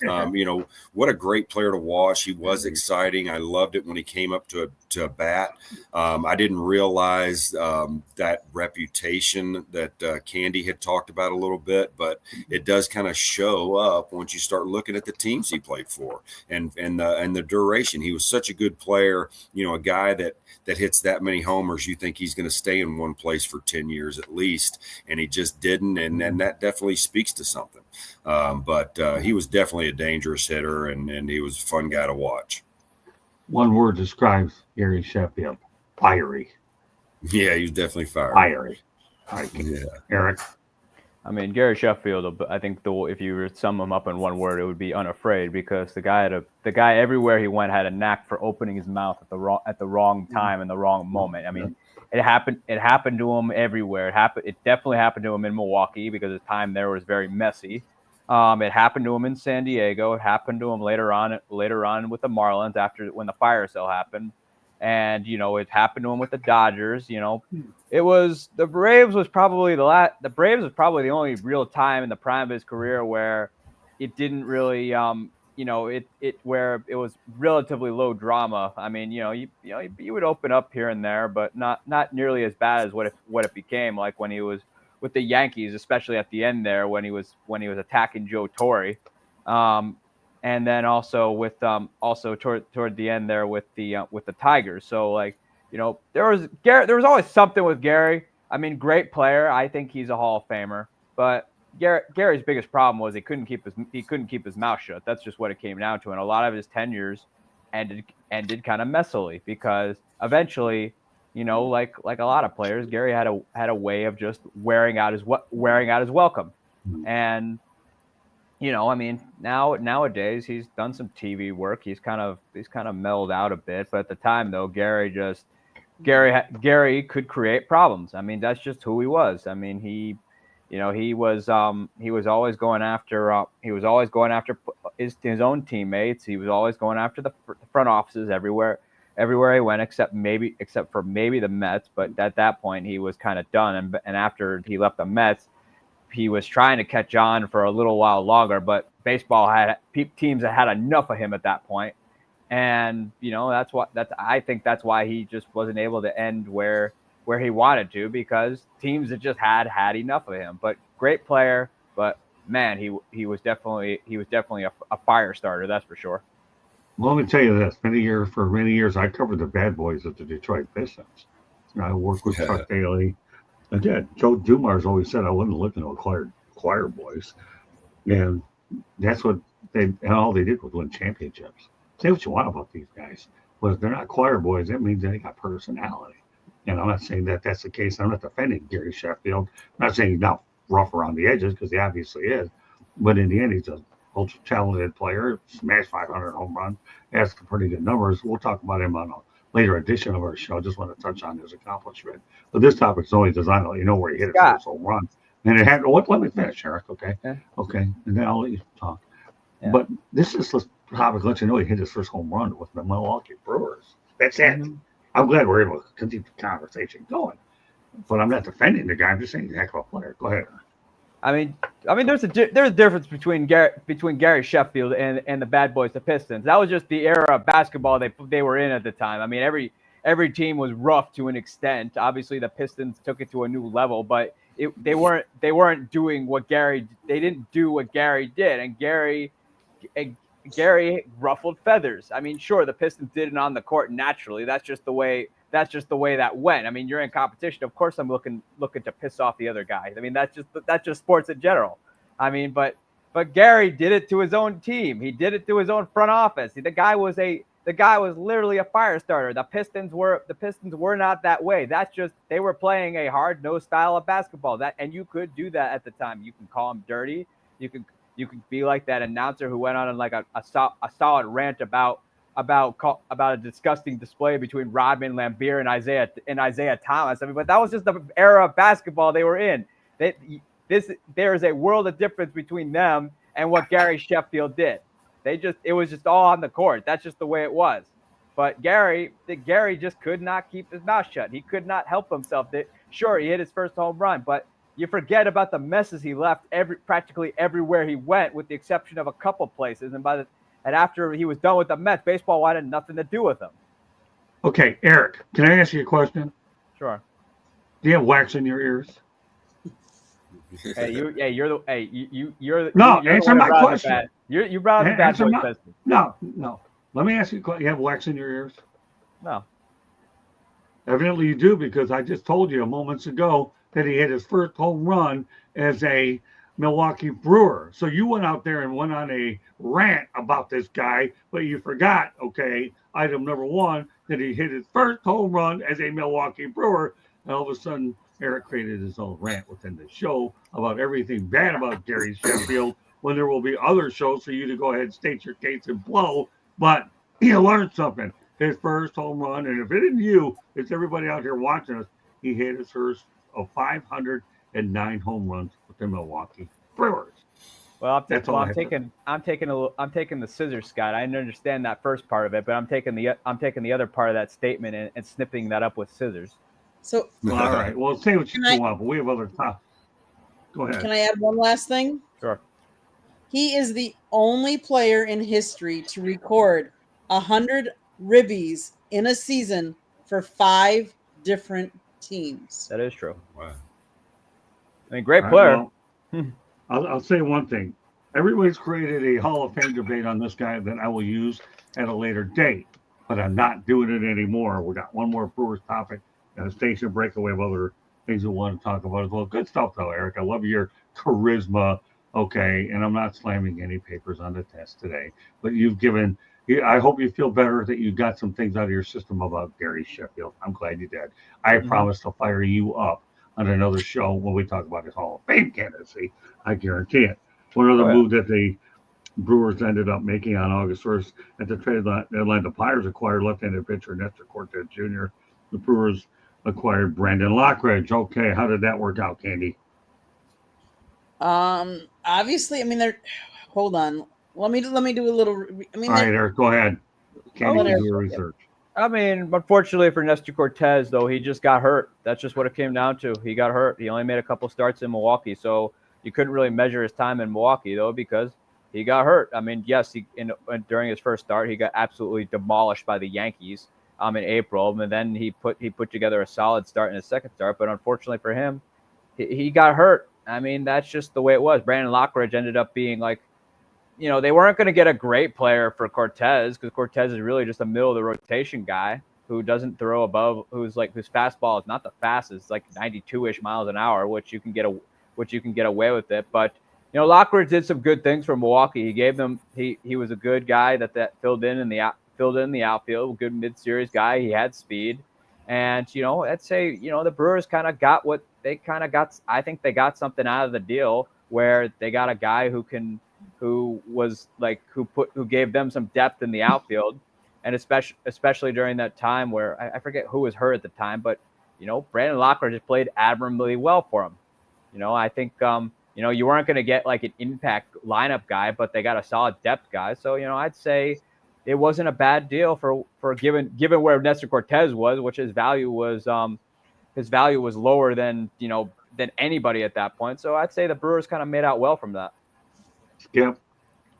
what a great player to watch. He was exciting. I loved it when he came up to a bat. I didn't realize that reputation that Candy had talked about a little bit, but it does kind of show up once you start looking at the teams he played for and the duration. He was such a good player. A guy that hits that many homers, you think he's going to stay in one place for 10 years at least, and he just didn't, and that definitely speaks to something. But he was definitely a dangerous hitter, and he was a fun guy to watch. One word describes Gary Sheffield: fiery. Yeah, he was definitely fired. Fiery. Like Yeah. Eric. I mean, Gary Sheffield. I think if you were to sum him up in one word, it would be unafraid, because the guy everywhere he went had a knack for opening his mouth at the wrong time and the wrong moment. I mean, it happened to him everywhere. It definitely happened to him in Milwaukee because his time there was very messy. It happened to him in San Diego. It happened to him later on with the Marlins after when the fire sale happened, and it happened to him with the Dodgers. It was the Braves was probably the Braves was probably the only real time in the prime of his career where it didn't really where it was relatively low drama. I mean, you would open up here and there, but not nearly as bad as what it became, like when he was with the Yankees, especially at the end there when he was attacking Joe Torre. And then also with toward the end there with the Tigers. So like, there was always something with Gary. I mean, great player. I think he's a Hall of Famer. But Gary's biggest problem was he couldn't keep his mouth shut. That's just what it came down to. And a lot of his tenures ended kind of messily, because eventually, like a lot of players, Gary had a way of just wearing out his welcome. And I mean, nowadays he's done some TV work. He's kind of mellowed out a bit. But at the time, though, Gary could create problems. I mean, that's just who he was. I mean, he was always going after his own teammates. He was always going after the front offices everywhere he went, except for maybe the Mets. But at that point, he was kind of done. And after he left the Mets, he was trying to catch on for a little while longer, but baseball teams had enough of him at that point. And, I think that's why he just wasn't able to end where he wanted to, because teams had just had enough of him. But great player, but man, he was definitely a fire starter. That's for sure. Well, let me tell you this: for many years, I covered the bad boys of the Detroit Pistons. I worked with Chuck Daly. I did. Joe Dumars always said I wasn't looking to acquire choir boys, and that's what all they did was win championships. Say what you want about these guys, but if they're not choir boys, that means they got personality. And I'm not saying that that's the case. I'm not defending Gary Sheffield. I'm not saying he's not rough around the edges, because he obviously is. But in the end, he's a ultra talented player. Smashed 500 home runs. Has some pretty good numbers. We'll talk about him on a later edition of our show. I just want to touch on his accomplishment. But this topic is only designed to let you know where he hit his first home run. And it had let me finish, Eric, okay? Yeah. Okay. And then I'll let you talk. Yeah. But this is the topic to let you know he hit his first home run with the Milwaukee Brewers. That's it. Mm-hmm. I'm glad we're able to continue the conversation going. But I'm not defending the guy. I'm just saying he's a heck of a player. Go ahead. I mean, there's a difference between Gary Sheffield and the Bad Boys, the Pistons. That was just the era of basketball they were in at the time. I mean, every team was rough to an extent. Obviously, the Pistons took it to a new level, but they weren't doing what Gary. They didn't do what Gary did, and Gary ruffled feathers. I mean, sure, the Pistons did it on the court naturally. That's just the way that went. I mean, you're in competition. Of course, I'm looking to piss off the other guys. I mean, that's just sports in general. I mean, but Gary did it to his own team. He did it to his own front office. The guy was literally a fire starter. The Pistons were not that way. That's just they were playing a hard-nosed style of basketball. And you could do that at the time. You can call them dirty. You You could be like that announcer who went on like a solid rant about a disgusting display between Rodman, Lambeer, and Isaiah Thomas. I mean, but that was just the era of basketball they were in. There is a world of difference between them and what Gary Sheffield did. It was just all on the court. That's just the way it was. But Gary just could not keep his mouth shut. He could not help himself. Sure, he hit his first home run, but you forget about the messes he left practically everywhere he went, with the exception of a couple places. And after he was done with the Mets, baseball wanted nothing to do with him. Okay, Eric, can I ask you a question? Sure. Do you have wax in your ears? You're No, answer my question. You brought up the bad boy business. No. Let me ask you a question. You have wax in your ears? No. Evidently you do, because I just told you moments ago that he hit his first home run as a Milwaukee Brewer. So you went out there and went on a rant about this guy, but you forgot, okay, item number one, that he hit his first home run as a Milwaukee Brewer. And all of a sudden, Eric created his own rant within the show about everything bad about Gary Sheffield, when there will be other shows for you to go ahead, state your case, and blow. But he learned something. His first home run, and if it isn't you, it's everybody out here watching us, he hit his first of 509 home runs with the Milwaukee Brewers. Well, I'm taking the scissors, Scott. I didn't understand that first part of it, but I'm taking the other part of that statement and snipping that up with scissors. So, all right. Well, say what you want, but we have other stuff. Go ahead. Can I add one last thing? Sure. He is the only player in history to record 100 ribbies in a season for 5 different teams. That is true. Wow. I mean, great player. Well, I'll say one thing. Everybody's created a Hall of Fame debate on this guy that I will use at a later date, but I'm not doing it anymore. We got one more Brewers topic and a station breakaway of other things we want to talk about as well. Good stuff, though, Eric. I love your charisma. Okay, and I'm not slamming any papers on the test today, but I hope you feel better that you got some things out of your system about Gary Sheffield. I'm glad you did. I promise to fire you up on another show when we talk about his Hall of Fame candidacy. I guarantee it. One other move that the Brewers ended up making on August 1st at the trade deadline, the Pirates acquired left-handed pitcher Nestor Cortez Jr. The Brewers acquired Brandon Lockridge. Okay, how did that work out, Candy? Obviously, I mean, hold on. Let me do a little. I mean, all right, Eric, go ahead. Candy, do your research. I mean, unfortunately for Nestor Cortez, though, he just got hurt. That's just what it came down to. He got hurt. He only made a couple starts in Milwaukee, so you couldn't really measure his time in Milwaukee, though, because he got hurt. I mean, yes, during his first start, he got absolutely demolished by the Yankees in April, and then he put together a solid start in his second start. But unfortunately for him, he got hurt. I mean, that's just the way it was. Brandon Lockridge ended up being like, they weren't going to get a great player for Cortez, because Cortez is really just a middle of the rotation guy who doesn't throw above, whose fastball is not the fastest, like 92-ish miles an hour, which you can get away with it. But Lockridge did some good things for Milwaukee. He gave them he was a good guy that filled in the outfield, good mid-series guy. He had speed, and I'd say the Brewers kind of got what they kind of got. I think they got something out of the deal where they got a guy who gave them some depth in the outfield, and especially during that time where I forget who was hurt at the time, but Brandon Lockridge just played admirably well for him. I think you weren't going to get like an impact lineup guy, but they got a solid depth guy. So I'd say it wasn't a bad deal for given where Nestor Cortez was, which his value was lower than anybody at that point. So I'd say the Brewers kind of made out well from that. Yep.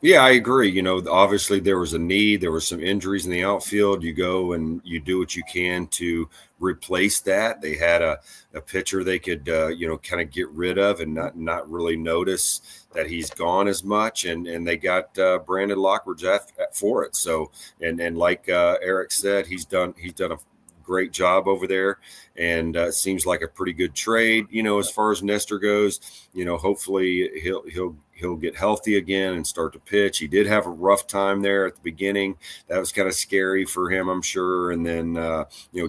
Yeah, I agree. Obviously there was a need. There were some injuries in the outfield. You go and you do what you can to replace that. They had a pitcher they could, kind of get rid of and not really notice that he's gone as much. And they got Brandon Lockridge for it. So, and like Eric said, he's done a great job over there, and seems like a pretty good trade. As far as Nestor goes, hopefully he'll he'll get healthy again and start to pitch. He did have a rough time there at the beginning. That was kind of scary for him, I'm sure. And then,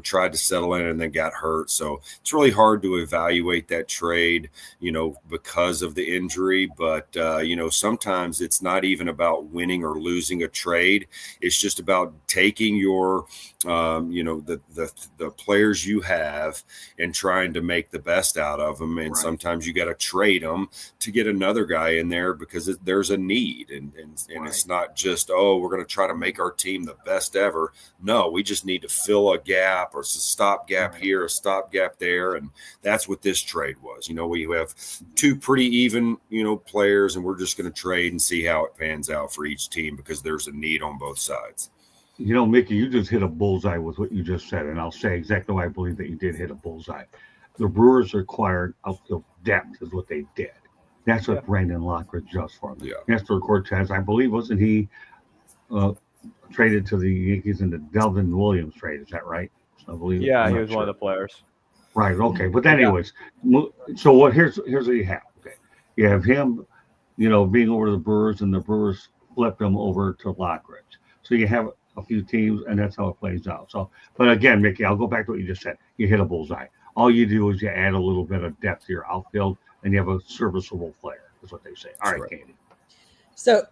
tried to settle in and then got hurt. So it's really hard to evaluate that trade, because of the injury. But, sometimes it's not even about winning or losing a trade. It's just about taking your, the players you have and trying to make the best out of them. And sometimes you got to trade them to get another guy in there because there's a need. And it's not just, we're going to try to make our team the best ever. No, we just need to fill a gap or a stopgap here, a stopgap there. And that's what this trade was. We have two pretty even, players, and we're just going to trade and see how it pans out for each team because there's a need on both sides. Mickey, you just hit a bullseye with what you just said, and I'll say exactly why I believe that you did hit a bullseye. The Brewers required outfield depth is what they did. That's what Brandon Lockridge does for them. Yeah. Nestor Cortez, I believe, wasn't he traded to the Yankees in the Delvin Williams trade? Is that right? I believe. Yeah, he was one of the players. Right. Okay. But anyways, so here's what you have. Okay, you have him, being over to the Brewers, and the Brewers flipped him over to Lockridge. So you have a few teams, and that's how it plays out. So, but again, Mickey, I'll go back to what you just said. You hit a bullseye. All you do is you add a little bit of depth to your outfield, and you have a serviceable player. Is what they say. All right, Katie. So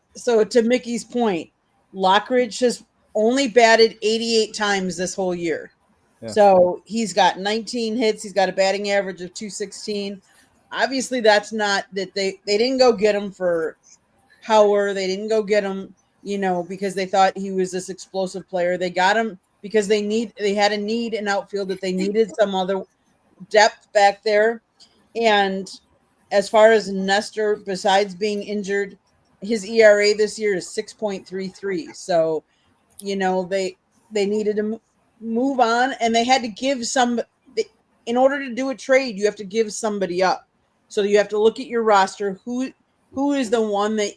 to Mickey's point, Lockridge has only batted 88 times this whole year. Yeah. So he's got 19 hits. He's got a batting average of 216. Obviously, that's not that they didn't go get him for power. They didn't go get him, because they thought he was this explosive player. They got him because they had a need in outfield that they needed some other depth back there. And as far as Nestor, besides being injured, his ERA this year is 6.33. So, they needed to move on, and they had to give in order to do a trade, you have to give somebody up. So you have to look at your roster. Who is the one that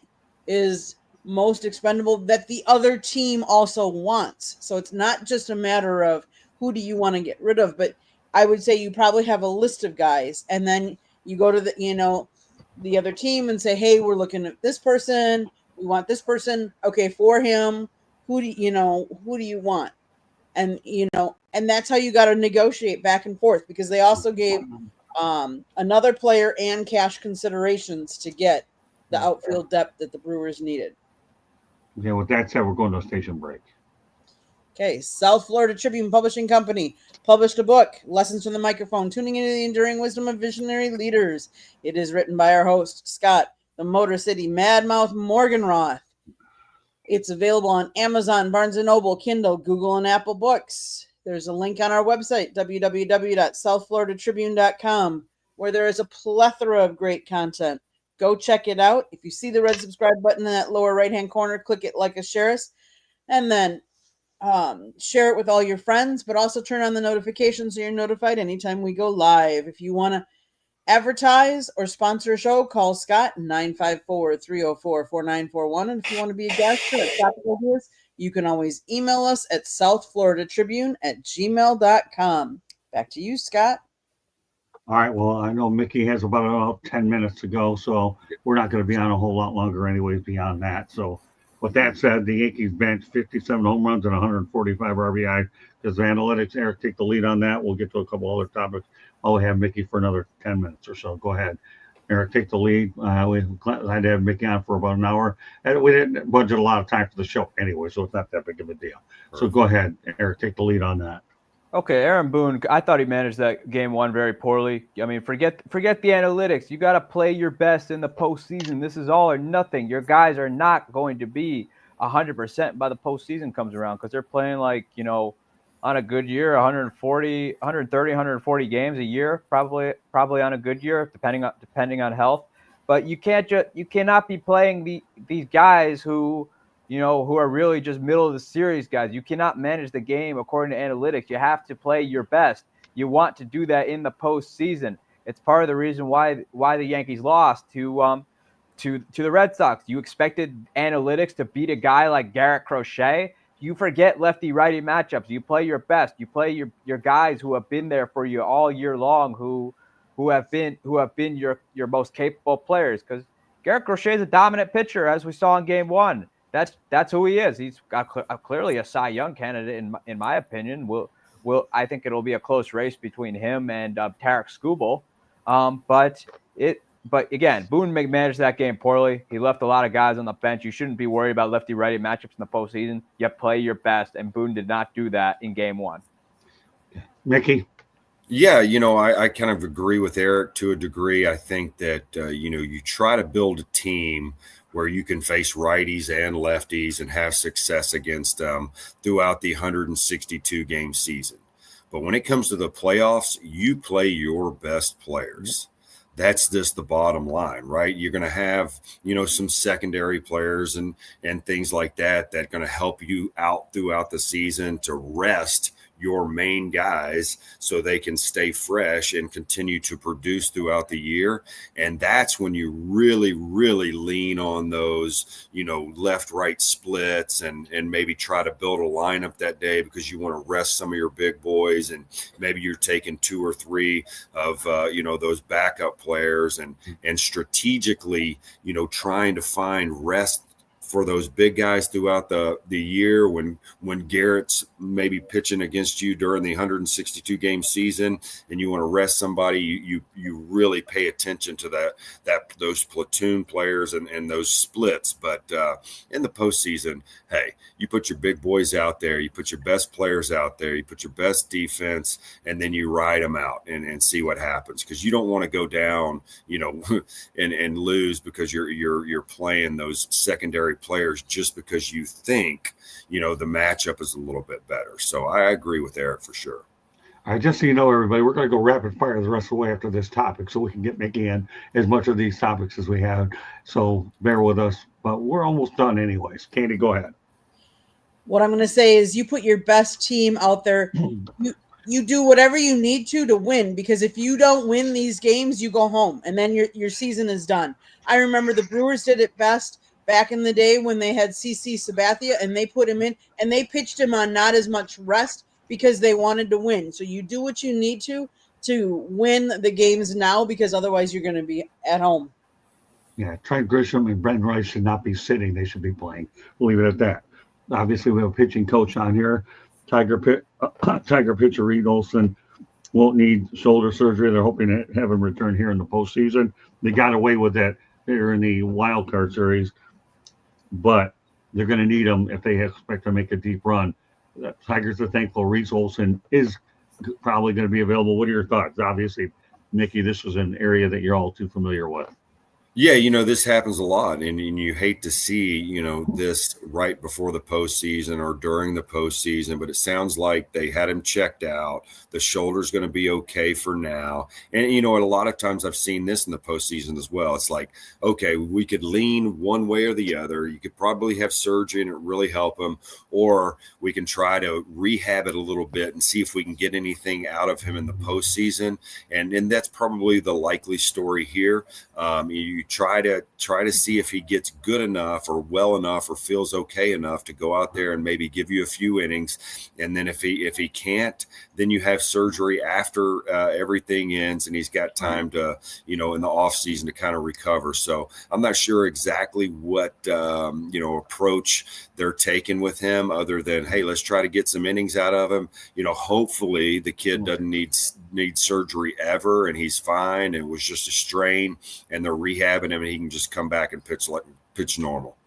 is most expendable that the other team also wants? So it's not just a matter of who do you want to get rid of, but I would say you probably have a list of guys, and then you go to the other team and say, hey, we're looking at this person. We want this person. Okay, for him, who do you want? And, and that's how you got to negotiate back and forth, because they also gave another player and cash considerations to get the outfield depth that the Brewers needed. Okay, with that said, we're going to a station break. Okay, South Florida Tribune Publishing Company published a book, Lessons from the Microphone, Tuning into the Enduring Wisdom of Visionary Leaders. It is written by our host, Scott, the Motor City Madmouth Morganroth. It's available on Amazon, Barnes & Noble, Kindle, Google, and Apple Books. There's a link on our website, www.southfloridatribune.com, where there is a plethora of great content. Go check it out. If you see the red subscribe button in that lower right-hand corner, click it, like us, share us, and then share it with all your friends, but also turn on the notifications so you're notified anytime we go live. If you want to advertise or sponsor a show, call Scott 954-304-4941. And if you want to be a guest or topic ideas, you can always email us at southfloridatribune@gmail.com. Back to you, Scott. All right. Well, I know Mickey has about 10 minutes to go, so we're not going to be on a whole lot longer anyways beyond that. So with that said, the Yankees benched 57 home runs and 145 RBI. Because analytics, Eric, take the lead on that. We'll get to a couple other topics. I'll have Mickey for another 10 minutes or so. Go ahead, Eric, take the lead. We had to have Mickey on for about an hour. And we didn't budget a lot of time for the show anyway, so it's not that big of a deal. So go ahead, Eric, take the lead on that. Okay, Aaron Boone, I thought he managed that game one very poorly. I mean, forget the analytics. You got to play your best in the postseason. This is all or nothing. Your guys are not going to be 100% by the postseason comes around, because they're playing on a good year, 130, 140 games a year, probably on a good year, depending on health. But you cannot be playing these guys who are really just middle of the series guys. You cannot manage the game according to analytics. You have to play your best. You want to do that in the postseason. It's part of the reason why the Yankees lost to the Red Sox. You expected analytics to beat a guy like Garrett Crochet. You forget lefty-righty matchups. You play your best. You play your guys who have been there for you all year long, who have been your most capable players. Because Garrett Crochet's a dominant pitcher, as we saw in Game 1. That's who he is. He's clearly a Cy Young candidate, in my opinion. I think it'll be a close race between him and Tarek Skubal. But again, Boone managed that game poorly. He left a lot of guys on the bench. You shouldn't be worried about lefty-righty matchups in the postseason. You play your best, and Boone did not do that in Game 1. Mickey? Yeah, I kind of agree with Eric to a degree. I think that, you try to build a team where you can face righties and lefties and have success against them throughout the 162-game season. But when it comes to the playoffs, you play your best players. That's just the bottom line, right? You're going to have, some secondary players and things like that are going to help you out throughout the season to rest your main guys so they can stay fresh and continue to produce throughout the year. And that's when you really, really lean on those, left-right splits and maybe try to build a lineup that day because you want to rest some of your big boys, and maybe you're taking 2 or 3 of, those backup players and strategically, trying to find rest for those big guys throughout the year when Garrett's maybe pitching against you during the 162 game season and you want to rest somebody, you really pay attention to those platoon players and those splits. But in the postseason, hey, you put your big boys out there, you put your best players out there, you put your best defense, and then you ride them out and see what happens, because you don't want to go down, and lose because you're playing those secondary players just because you think, the matchup is a little bit better. So I agree with Eric for sure. All right, just so you know, everybody, we're going to go rapid fire the rest of the way after this topic so we can get Mickey in as much of these topics as we have. So bear with us, but we're almost done anyways. Candy, go ahead. What I'm going to say is you put your best team out there. You do whatever you need to win, because if you don't win these games, you go home and then your season is done. I remember the Brewers did it best back in the day when they had CC Sabathia and they put him in and they pitched him on not as much rest because they wanted to win. So you do what you need to win the games now, because otherwise you're going to be at home. Yeah, Trent Grisham and Brent Rice should not be sitting. They should be playing. We'll leave it at that. Obviously, we have a pitching coach on here. Tiger pitcher Reed Olson won't need shoulder surgery. They're hoping to have him return here in the postseason. They got away with that here in the wild card series, but they're going to need him if they expect to make a deep run. The Tigers are thankful Reed Olson is probably going to be available. What are your thoughts? Obviously, Mickey, this was an area that you're all too familiar with. Yeah, this happens a lot, and you hate to see, this right before the postseason or during the postseason, but it sounds like they had him checked out. The shoulder's going to be okay for now. And, a lot of times I've seen this in the postseason as well. It's like, okay, we could lean one way or the other. You could probably have surgery and it really help him, or we can try to rehab it a little bit and see if we can get anything out of him in the postseason. And that's probably the likely story here. You try to see if he gets good enough or well enough or feels okay enough to go out there and maybe give you a few innings. And then if he can't, then you have surgery after everything ends and he's got time to, in the off season to kind of recover. So I'm not sure exactly what, approach they're taking with him, other than, hey, let's try to get some innings out of him. Hopefully the kid doesn't need surgery ever and he's fine. It was just a strain and they're rehabbing him and he can just come back and pitch normal.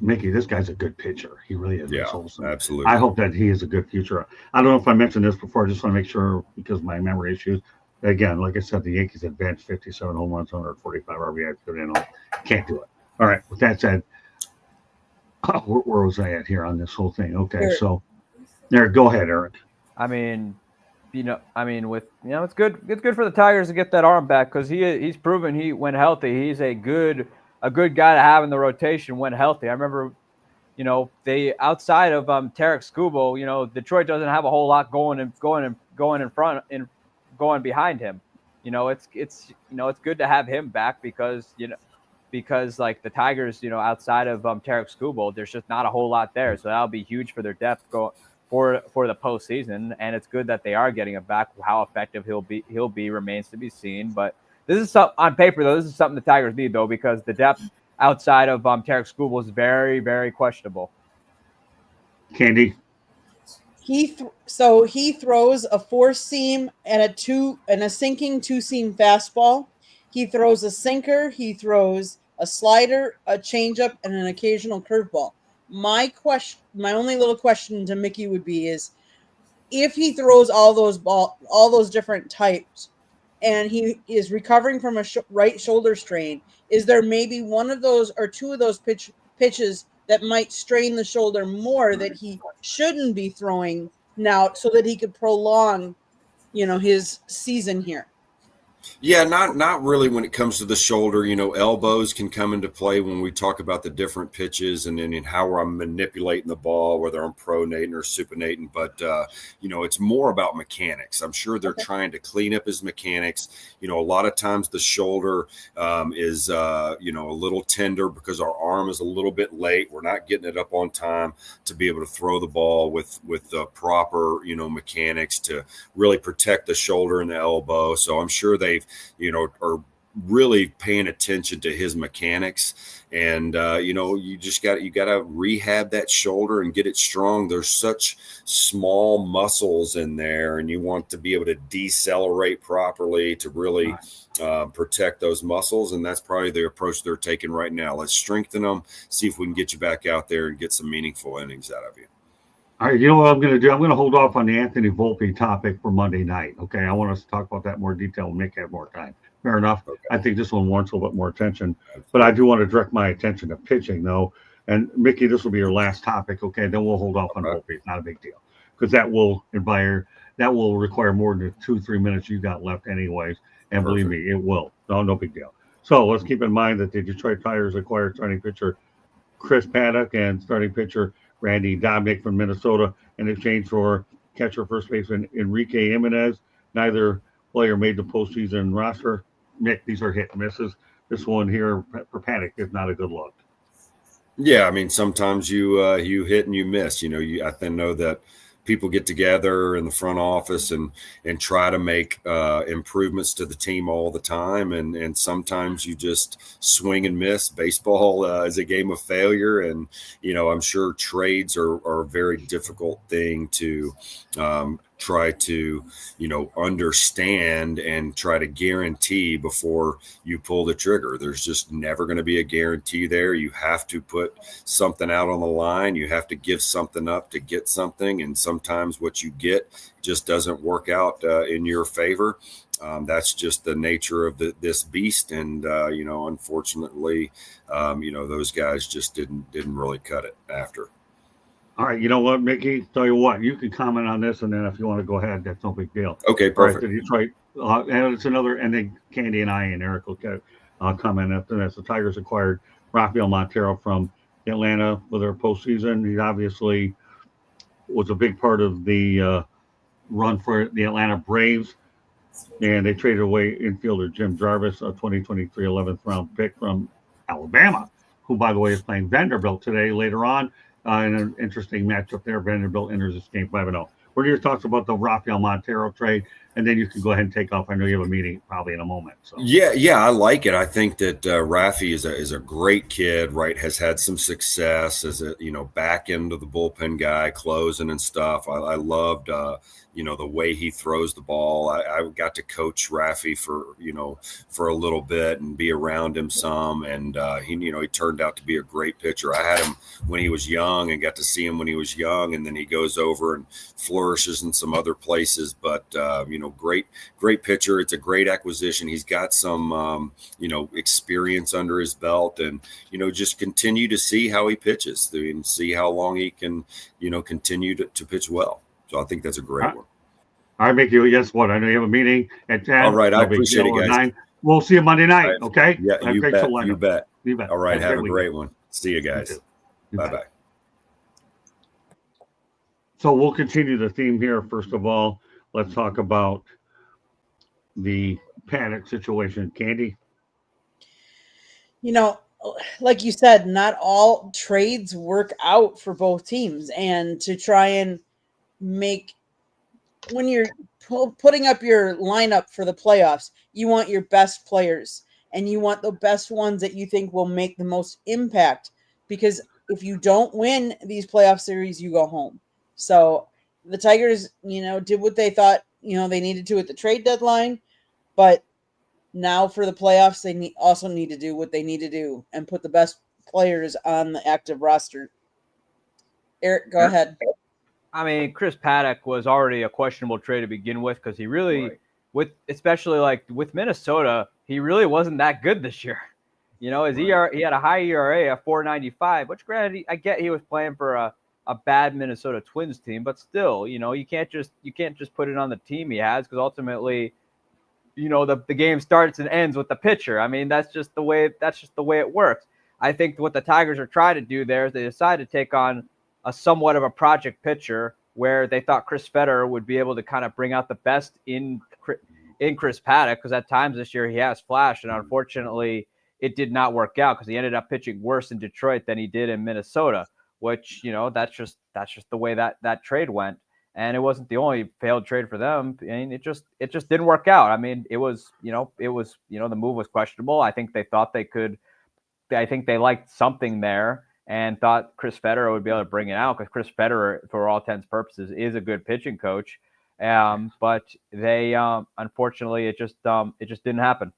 Mickey, this guy's a good pitcher. He really is. Yeah, absolutely. I hope that he has a good future. I don't know if I mentioned this before. I just want to make sure, because of my memory issues. Again, like I said, the Yankees advanced 57 home runs, 145 RBIs. Can't do it. All right. With that said, where was I at here on this whole thing? Okay, so Eric, go ahead, Eric. It's good. It's good for the Tigers to get that arm back, because he's proven when healthy, he's a good guy to have in the rotation when healthy. I remember, they outside of Tarek Skubal, Detroit doesn't have a whole lot going in front and going behind him. It's good to have him back because like the Tigers, outside of Tarek Skubal, there's just not a whole lot there. So that'll be huge for their depth for the postseason, and it's good that they are getting him back. How effective he'll be remains to be seen. But This is some on paper though. This is something the Tigers need though, because the depth outside of Tarek Skubal is very, very questionable. Candy. So he throws a 4-seam and a sinking 2-seam fastball. He throws a sinker. He throws a slider, a changeup, and an occasional curveball. My only little question to Mickey would be is, if he throws all those different types, and he is recovering from a right shoulder strain, is there maybe one of those or two of those pitches that might strain the shoulder more that he shouldn't be throwing now, so that he could prolong, his season here? Yeah, not really when it comes to the shoulder. Elbows can come into play when we talk about the different pitches and how I'm manipulating the ball, whether I'm pronating or supinating. But, it's more about mechanics. I'm sure they're trying to clean up his mechanics. A lot of times the shoulder is, a little tender because our arm is a little bit late. We're not getting it up on time to be able to throw the ball with the proper, mechanics to really protect the shoulder and the elbow. So I'm sure they've are really paying attention to his mechanics, and you got to rehab that shoulder and get it strong. There's such small muscles in there, and you want to be able to decelerate properly to really protect those muscles, and that's probably the approach they're taking right now. Let's strengthen them, see if we can get you back out there and get some meaningful innings out of you. All right, you know what I'm going to do? I'm going to hold off on the Anthony Volpe topic for Monday night. Okay, I want us to talk about that in more detail and Mick have more time. Fair enough. Okay. I think this one warrants a little bit more attention, but I do want to direct my attention to pitching, though. And Mickey, this will be your last topic. Okay, then we'll hold off on Volpe. It's not a big deal, because that will require more than 2-3 minutes you got left, anyways. And believe me, it will. No big deal. So let's keep in mind that the Detroit Tigers acquired starting pitcher Chris Paddock and starting pitcher Randy Dobnik from Minnesota in exchange for catcher first baseman Enrique Jimenez. Neither player made the postseason roster. Mick, these are hit and misses. This one here for Paddock is not a good look. Yeah, I mean, sometimes you hit and you miss. I know that people get together in the front office and try to make improvements to the team all the time. And sometimes you just swing and miss. Baseball is a game of failure. And, I'm sure trades are a very difficult thing to try to, understand and try to guarantee before you pull the trigger. There's just never going to be a guarantee there. You have to put something out on the line. You have to give something up to get something. And sometimes what you get just doesn't work out in your favor. That's just the nature of this beast. And, unfortunately, those guys just didn't really cut it after. All right, you know what, Mickey? Tell you what, you can comment on this, and then if you want to go ahead, that's no big deal. Okay, perfect. All right, Detroit, and it's another, and then Candy and I and Eric will comment after this. The Tigers acquired Rafael Montero from Atlanta for their postseason. He obviously was a big part of the run for the Atlanta Braves, and they traded away infielder Jim Jarvis, a 2023 11th round pick from Alabama, who, by the way, is playing Vanderbilt today later on. In an interesting matchup there. Vanderbilt enters this game 5-0. What are your thoughts about the Rafael Montero trade? And then you can go ahead and take off. I know you have a meeting probably in a moment. So. Yeah, I like it. I think that Rafi is a great kid, right? Has had some success as a back end of the bullpen guy, closing and stuff. I loved the way he throws the ball. I got to coach Rafi for a little bit and be around him some, and he turned out to be a great pitcher. I had him when he was young and got to see him when he was young, and then he goes over and flourishes in some other places. But great pitcher. It's a great acquisition. He's got some experience under his belt, and just continue to see how he pitches and see how long he can continue to pitch well. So I think that's a great one. All right, Mickey. Guess what? I know you have a meeting at 10. All right, I appreciate it, guys. 9. We'll see you Monday night, right. Okay? Yeah, you bet. All right, have a great one. See you guys. Bye-bye. So we'll continue the theme here. First of all, let's talk about the Paddock situation. Candy? Like you said, not all trades work out for both teams. And to try and make when you're putting up your lineup for the playoffs, you want your best players and you want the best ones that you think will make the most impact, because if you don't win these playoff series, you go home. So the Tigers, did what they thought, they needed to at the trade deadline, but now for the playoffs, they also need to do what they need to do and put the best players on the active roster. Eric, go ahead. I mean, Chris Paddock was already a questionable trade to begin with because he really, especially like with Minnesota, he really wasn't that good this year. His ERA, he had a high ERA of 4.95, which granted, I get he was playing for a bad Minnesota Twins team, but still, you can't just put it on the team he has, because ultimately, the game starts and ends with the pitcher. I mean, that's just the way it works. I think what the Tigers are trying to do there is they decided to take on a somewhat of a project pitcher where they thought Chris Federer would be able to kind of bring out the best in Chris Paddock, because at times this year he has flashed, and unfortunately it did not work out because he ended up pitching worse in Detroit than he did in Minnesota, which, that's just the way that trade went. And it wasn't the only failed trade for them. I mean, it just didn't work out. I mean, the move was questionable. I think they thought they liked something there and thought Chris Federer would be able to bring it out, because Chris Federer, for all intents and purposes, is a good pitching coach. But they, unfortunately, it just didn't happen.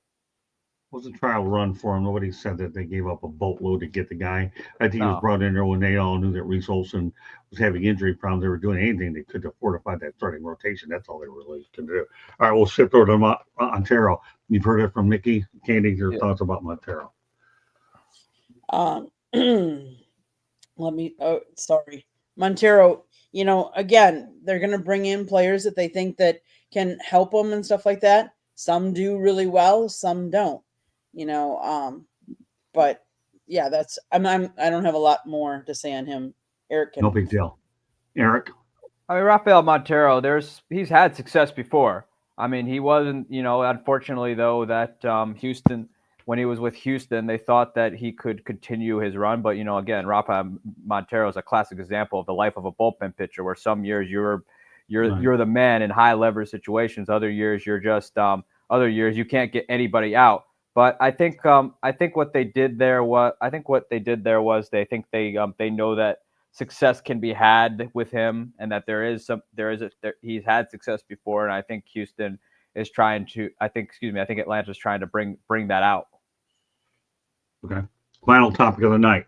It was a trial run for him. Nobody said that they gave up a boatload to get the guy. I think he was brought in there when they all knew that Reese Olson was having injury problems. They were doing anything they could to fortify that starting rotation. That's all they really can do. All right, we'll shift over to Montero. You've heard it from Nikki. Candy, your thoughts about Montero? Montero, again, they're going to bring in players that they think that can help them and stuff like that. Some do really well, some don't, but yeah, I don't have a lot more to say on him. Eric No big deal. Eric? I mean, Rafael Montero, he's had success before. I mean, he wasn't, unfortunately though, that Houston, when he was with Houston, they thought that he could continue his run. But, again, Rafael Montero is a classic example of the life of a bullpen pitcher, where some years you're the man in high leverage situations. Other years you're just other years you can't get anybody out. But I think what they did there was they think they know that success can be had with him, and that he's had success before, and I think Houston is trying to. I think Atlanta's trying to bring that out. Okay. Final topic of the night.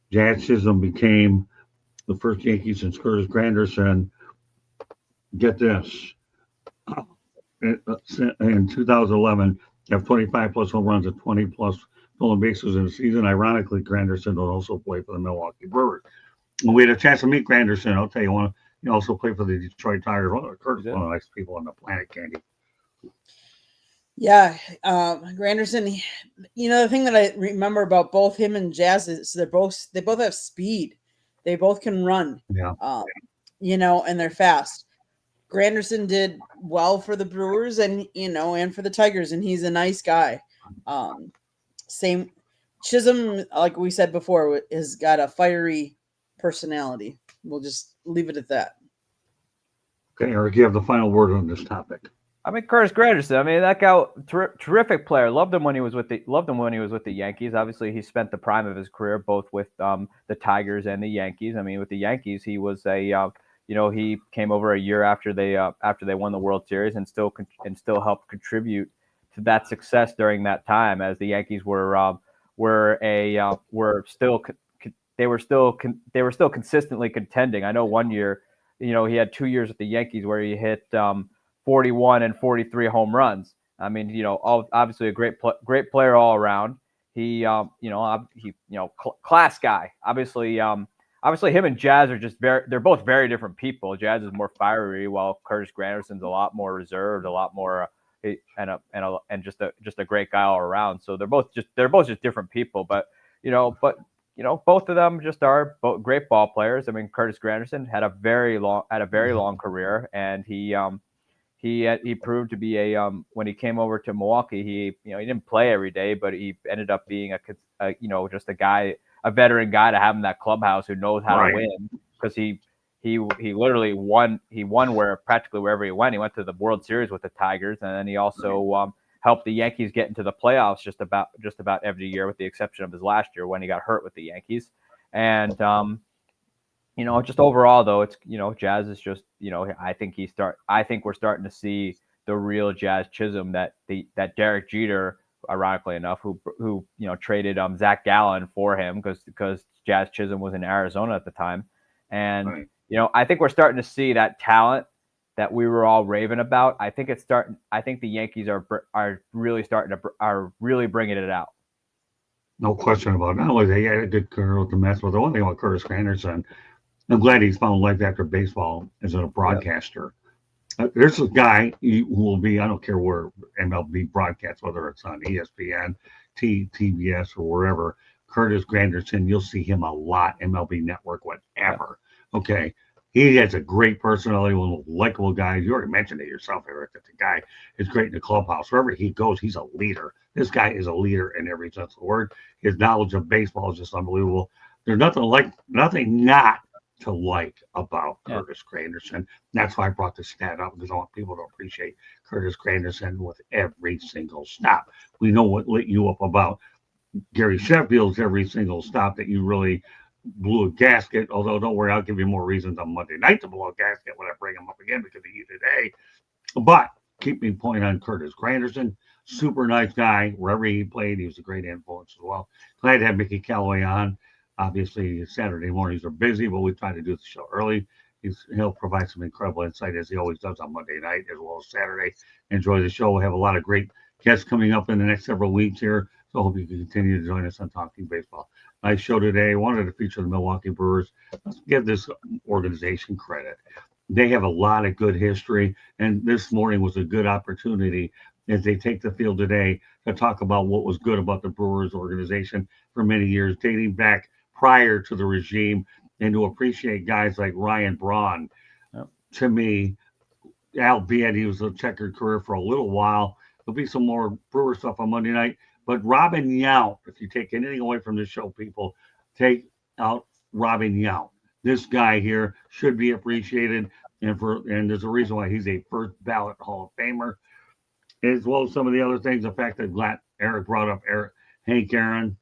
Jazz Chisholm became the first Yankee since Curtis Granderson. Get this. In 2011, have 25 plus home runs and 20 plus stolen bases in a season. Ironically, Granderson will also play for the Milwaukee Brewers. And we had a chance to meet Granderson. I'll tell you, he also played for the Detroit Tigers. Curtis, one of the nicest people on the planet, Candy. Yeah, Granderson. The thing that I remember about both him and Jazz is they both have speed. They both can run. Yeah. And they're fast. Granderson did well for the Brewers and for the Tigers, and he's a nice guy. Same Chisholm, like we said before, has got a fiery personality. We'll just leave it at that. Okay, Eric, you have the final word on this topic. I mean, Curtis Granderson. I mean, that guy, terrific player. Loved him when he was with the Yankees. Obviously, he spent the prime of his career both with the Tigers and the Yankees. I mean, with the Yankees, he was he came over a year after they won the World Series and still helped contribute to that success during that time, as the Yankees were still consistently contending. I know one year, he had 2 years with the Yankees where he hit 41 and 43 home runs. I mean, obviously a great player all around. He class guy. Obviously him and Jazz are they're both very different people. Jazz is more fiery, while Curtis Granderson's a lot more reserved, a lot more and just a great guy all around. So they're both just different people, but both of them just are both great ball players. I mean, Curtis Granderson had a very long career, and he proved to be when he came over to Milwaukee, he didn't play every day, but he ended up being just a veteran guy to have in that clubhouse who knows how to win, because he he literally won. He won practically wherever he went. He went to the World Series with the Tigers, and then he also helped the Yankees get into the playoffs just about every year, with the exception of his last year when he got hurt with the Yankees. And just overall though, it's Jazz is just I think we're starting to see the real Jazz Chisholm that Derek Jeter, ironically enough, who traded Zach Gallen for him because Jazz Chisholm was in Arizona at the time. And Right. I think we're starting to see that talent that we were all raving about. I think the Yankees are really really bringing it out. No question about it. Not only they had a good career with the Mets, but the one thing about Curtis Anderson, I'm glad he's found life after baseball as a broadcaster. There's a guy who will be, I don't care where MLB broadcasts, whether it's on ESPN, TBS, or wherever, Curtis Granderson, you'll see him a lot, MLB Network, whatever. Okay. He has a great personality, one of the likable guys. You already mentioned it yourself, Eric, that the guy is great in the clubhouse. Wherever he goes, he's a leader. This guy is a leader in every sense of the word. His knowledge of baseball is just unbelievable. There's nothing not to like about Curtis Granderson. That's why I brought this stat up, because I want people to appreciate Curtis Granderson with every single stop. We know what lit you up about Gary Sheffield's every single stop, that you really blew a gasket. Although, don't worry, I'll give you more reasons on Monday night to blow a gasket when I bring him up again, because of you today. But keeping point on Curtis Granderson, super nice guy. Wherever he played, he was a great influence as well. Glad to have Mickey Callaway on. Obviously, Saturday mornings are busy, but we try to do the show early. He'll provide some incredible insight, as he always does on Monday night as well as Saturday. Enjoy the show. We'll have a lot of great guests coming up in the next several weeks here. So I hope you can continue to join us on Talking Baseball. Nice show today. I wanted to feature the Milwaukee Brewers. Let's give this organization credit. They have a lot of good history, and this morning was a good opportunity as they take the field today to talk about what was good about the Brewers organization for many years, dating back prior to the regime, and to appreciate guys like Ryan Braun. To me, albeit he was a checkered career for a little while, there'll be some more Brewer stuff on Monday night. But Robin Yount, if you take anything away from this show, people, take out Robin Yount. This guy here should be appreciated, and there's a reason why he's a first ballot Hall of Famer, as well as some of the other things. The fact that Eric brought up Hank Aaron,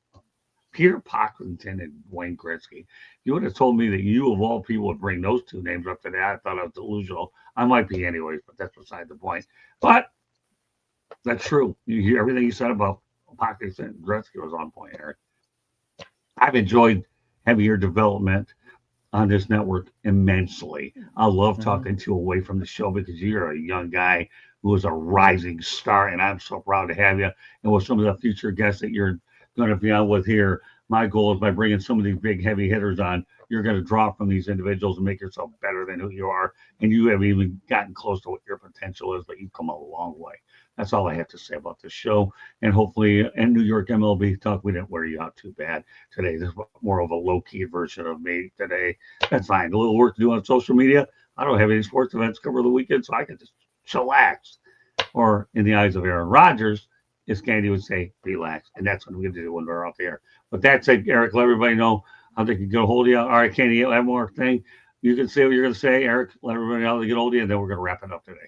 Peter Pocklington, and Wayne Gretzky. You would have told me that you, of all people, would bring those two names up today. I thought I was delusional. I might be anyways, but that's beside the point. But that's true. You hear everything you said about Pocklington and Gretzky was on point, Eric. I've enjoyed having your development on this network immensely. I love talking to you away from the show, because you're a young guy who is a rising star, and I'm so proud to have you. And with some of the future guests that you're going to be on with here, my goal is, by bringing some of these big heavy hitters on, you're going to draw from these individuals and make yourself better than who you are. And you haven't even gotten close to what your potential is, but you've come a long way. That's all I have to say about this show. And hopefully, in New York MLB talk, we didn't wear you out too bad today. This is more of a low-key version of me today. That's fine. A little work to do on social media. I don't have any sports events cover the weekend, so I can just chillax. Or in the eyes of Aaron Rodgers, as Candy would say, relax. And that's what we're going to do when we're out there. But that's it, Eric. Let everybody know how they can get a hold of you. All right, Candy, you have more thing. You can say what you're going to say, Eric. Let everybody know how to get a hold of you, and then we're going to wrap it up today.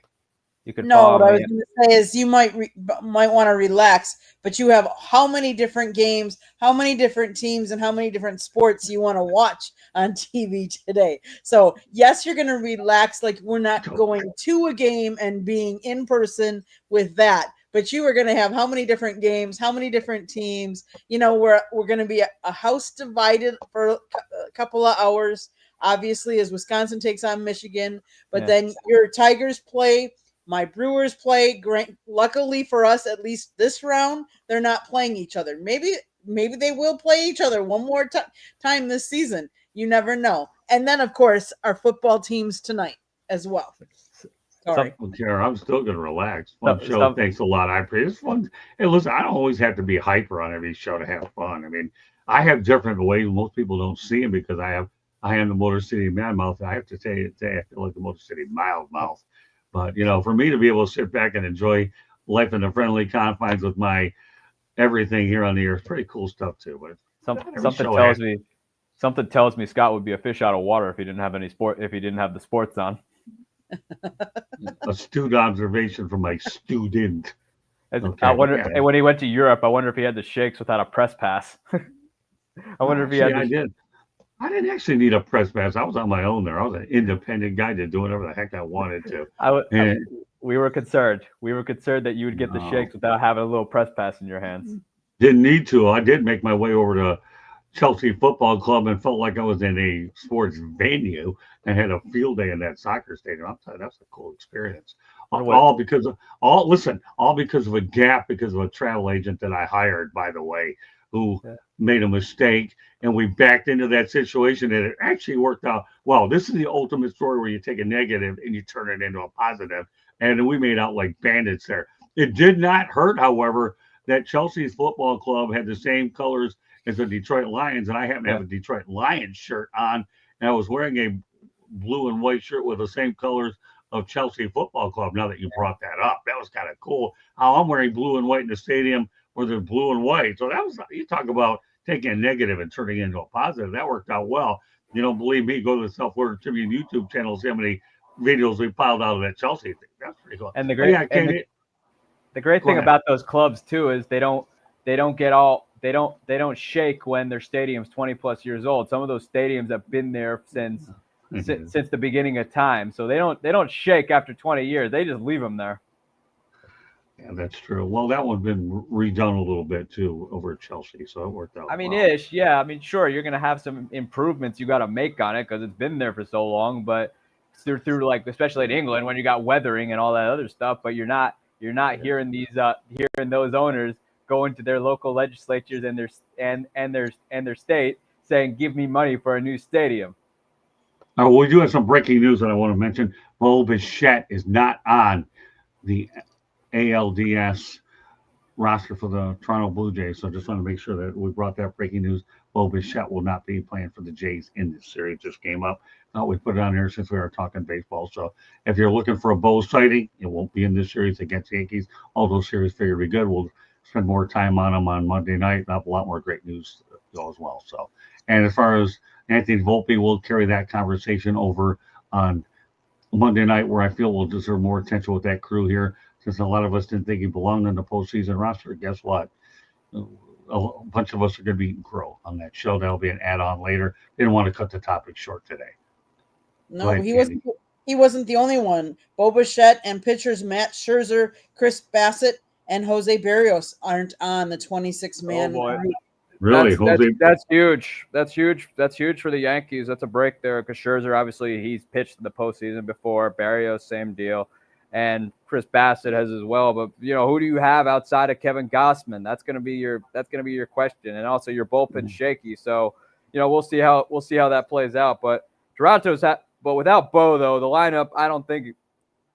You can what I was going to say is you might want to relax, but you have how many different games, how many different teams, and how many different sports you want to watch on TV today. So yes, you're going to relax, like we're not going to a game and being in person with that, but you are going to have how many different games, how many different teams. We're going to be a house divided for a couple of hours, obviously, as Wisconsin takes on Michigan, but then your Tigers play. My Brewers play. Great. Luckily for us, at least this round, they're not playing each other. Maybe they will play each other one more time this season. You never know. And then, of course, our football teams tonight as well. Sorry. I'm still going to relax. Fun show. Thanks a lot. I appreciate it. It's fun. Hey, listen, I don't always have to be hyper on every show to have fun. I mean, I have different ways. Most people don't see them because I am the Motor City Man Mouth. I have to tell you today, I feel like the Motor City Mild Mouth. But, for me to be able to sit back and enjoy life in the friendly confines with my everything here on the air is pretty cool stuff, too. But Something tells me Scott would be a fish out of water if he didn't have the sports on. Astute observation from my student. Okay, I wonder, and when he went to Europe, I wonder if he had the shakes without a press pass. I wonder if he had. I didn't actually need a press pass. I was on my own there. I was an independent guy to do whatever the heck I wanted to. We were concerned. We were concerned that you would get the shakes without having a little press pass in your hands. Didn't need to. I did make my way over to Chelsea Football Club and felt like I was in a sports venue and had a field day in that soccer stadium. I'm telling you, that's a cool experience. All because of a gap, because of a travel agent that I hired, by the way, who made a mistake, and we backed into that situation, and it actually worked out well. This is the ultimate story where you take a negative and you turn it into a positive, and we made out like bandits there. It did not hurt, however, that Chelsea's football club had the same colors as the Detroit Lions, and I happen to have a Detroit Lions shirt on, and I was wearing a blue and white shirt with the same colors of Chelsea Football Club. Now that you brought that up, that was kind of cool. How I'm wearing blue and white in the stadium where they're blue and white. So that was, you talk about taking a negative and turning it into a positive. That worked out well. You don't believe me? Go to the Self-Florida Tribune YouTube channel, see how many videos we piled out of that Chelsea thing. That's pretty cool. And the great thing about those clubs too is they don't shake when their stadium's 20 plus years old. Some of those stadiums have been there since the beginning of time. So they don't shake after 20 years. They just leave them there. Yeah, that's true. Well, that one's been redone a little bit too over at Chelsea, so it worked out. I mean, sure, you're gonna have some improvements you got to make on it because it's been there for so long. But through like, especially in England, when you got weathering and all that other stuff, but you're not hearing those owners go into their local legislatures and their state saying, "Give me money for a new stadium." We do have some breaking news that I want to mention. Bo Bichette is not on the ALDS roster for the Toronto Blue Jays. So I just want to make sure that we brought that breaking news. Bo Bichette will not be playing for the Jays in this series. Just came up. Thought we put it on here since we were talking baseball. So if you're looking for a Bo sighting, it won't be in this series against the Yankees. All those series figure to be good. We'll spend more time on them on Monday night. Have a lot more great news to go as well. So, and as far as Anthony Volpe, we'll carry that conversation over on Monday night, where I feel we'll deserve more attention with that crew here, since a lot of us didn't think he belonged in the postseason roster. Guess what? A bunch of us are going to be eating crow on that show. That'll be an add-on later. Didn't want to cut the topic short today. No, he wasn't the only one. Bo Bichette and pitchers Matt Scherzer, Chris Bassett, and Jose Barrios aren't on the 26-man group. Really? That's huge. That's huge. That's huge for the Yankees. That's a break there because Scherzer, obviously, he's pitched in the postseason before. Barrios, same deal. And Chris Bassett has as well. But, who do you have outside of Kevin Gossman? That's going to be your question. And also your bullpen shaky. So, we'll see how that plays out. But but without Bo, though, the lineup, I don't think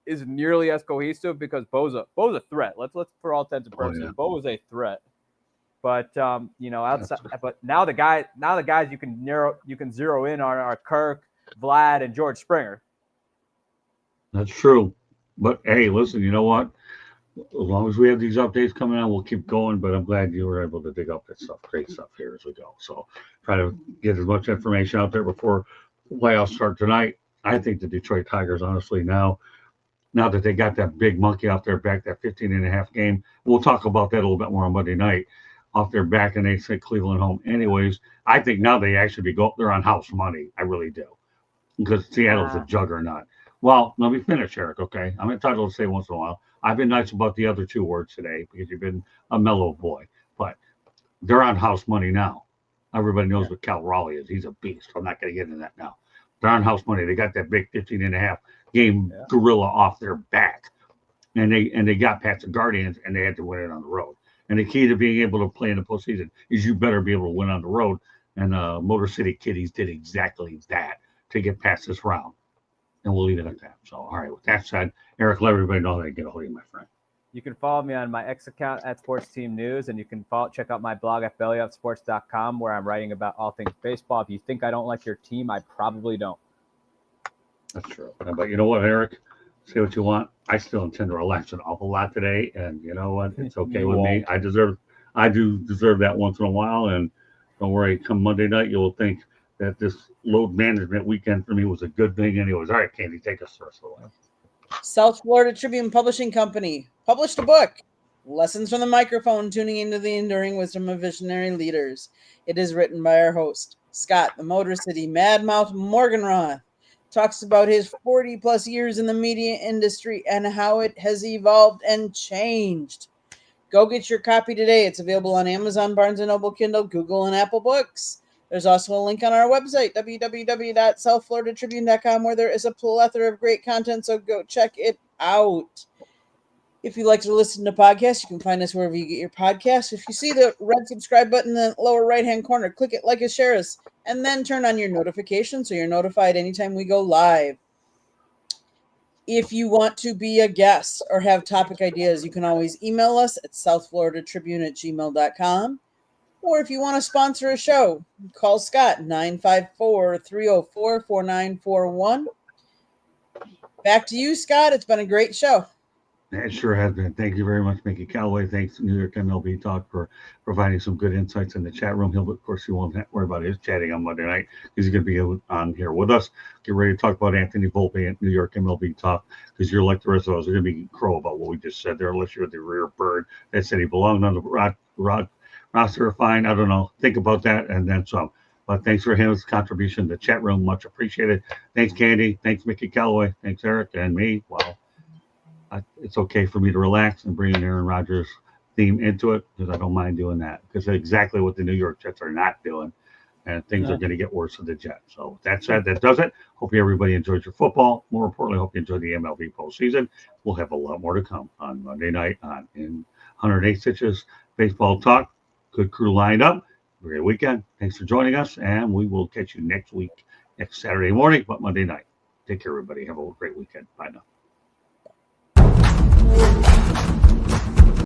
is nearly as cohesive because Bo's a threat. Let's for all intents and purposes, Bo is a threat. But outside, but now the guys you can zero in on are Kirk, Vlad, and George Springer. That's true. But hey, listen, you know what? As long as we have these updates coming out, we'll keep going. But I'm glad you were able to dig up that stuff, great stuff here as we go. So try to get as much information out there before playoffs start tonight. I think the Detroit Tigers, honestly, now that they got that big monkey off their back, that 15.5 game, we'll talk about that a little bit more on Monday night, off their back, and they say Cleveland home anyways. I think now they actually they're on house money. I really do. Because Seattle's a juggernaut. Well, let me finish, Eric, okay? I'm entitled to say once in a while. I've been nice about the other two words today because you've been a mellow boy. But they're on house money now. Everybody knows what Cal Raleigh is. He's a beast. I'm not going to get into that now. They're on house money. They got that big 15.5 game gorilla off their back. And they got past the Guardians, and they had to win it on the road. And the key to being able to play in the postseason is you better be able to win on the road. And Motor City Kitties did exactly that to get past this round. And we'll leave it at that. So, all right, with that said, Eric, let everybody know how to get a hold of you, my friend. You can follow me on my X account at Sports Team News, and you can check out my blog at bellyupsports.com, where I'm writing about all things baseball. If you think I don't like your team, I probably don't. That's true. But you know what, Eric? Say what you want. I still intend to relax an awful lot today, and you know what? It's okay with me. I do deserve that once in a while, and don't worry. Come Monday night, you will think that this load management weekend for me was a good thing. Anyways, all right, Candy, take us the rest of the way. South Florida Tribune Publishing Company published a book, Lessons from the Microphone, Tuning into the Enduring Wisdom of Visionary Leaders. It is written by our host, Scott, the Motor City Madmouth Morganroth. Talks about his 40 plus years in the media industry and how it has evolved and changed. Go get your copy today. It's available on Amazon, Barnes & Noble, Kindle, Google, and Apple Books. There's also a link on our website, www.southfloridatribune.com, where there is a plethora of great content, so go check it out. If you like to listen to podcasts, you can find us wherever you get your podcasts. If you see the red subscribe button in the lower right-hand corner, click it, like it, share us, and then turn on your notifications so you're notified anytime we go live. If you want to be a guest or have topic ideas, you can always email us at southfloridatribune@gmail.com. Or if you want to sponsor a show, call Scott, 954-304-4941. Back to you, Scott. It's been a great show. It sure has been. Thank you very much, Mickey Callaway. Thanks to New York MLB Talk for providing some good insights in the chat room. Of course, he won't worry about his chatting on Monday night because he's going to be on here with us. Get ready to talk about Anthony Volpe and New York MLB Talk because you're like the rest of us. We're going to be crow about what we just said there, unless you're the rear bird that said he belonged on the roster. Fine. I don't know. Think about that and then some. But thanks for his contribution to the chat room. Much appreciated. Thanks, Candy. Thanks, Mickey Callaway. Thanks, Eric, and me. Wow. It's okay for me to relax and bring Aaron Rodgers theme into it because I don't mind doing that because that's exactly what the New York Jets are not doing, and things are going to get worse with the Jets. So that said, that does it. Hope everybody enjoys your football. More importantly, hope you enjoy the MLB postseason. We'll have a lot more to come on Monday night on in 108 Stitches Baseball Talk. Good crew lined up. Great weekend. Thanks for joining us, and we will catch you next week, next Saturday morning, but Monday night. Take care, everybody. Have a great weekend. Bye now.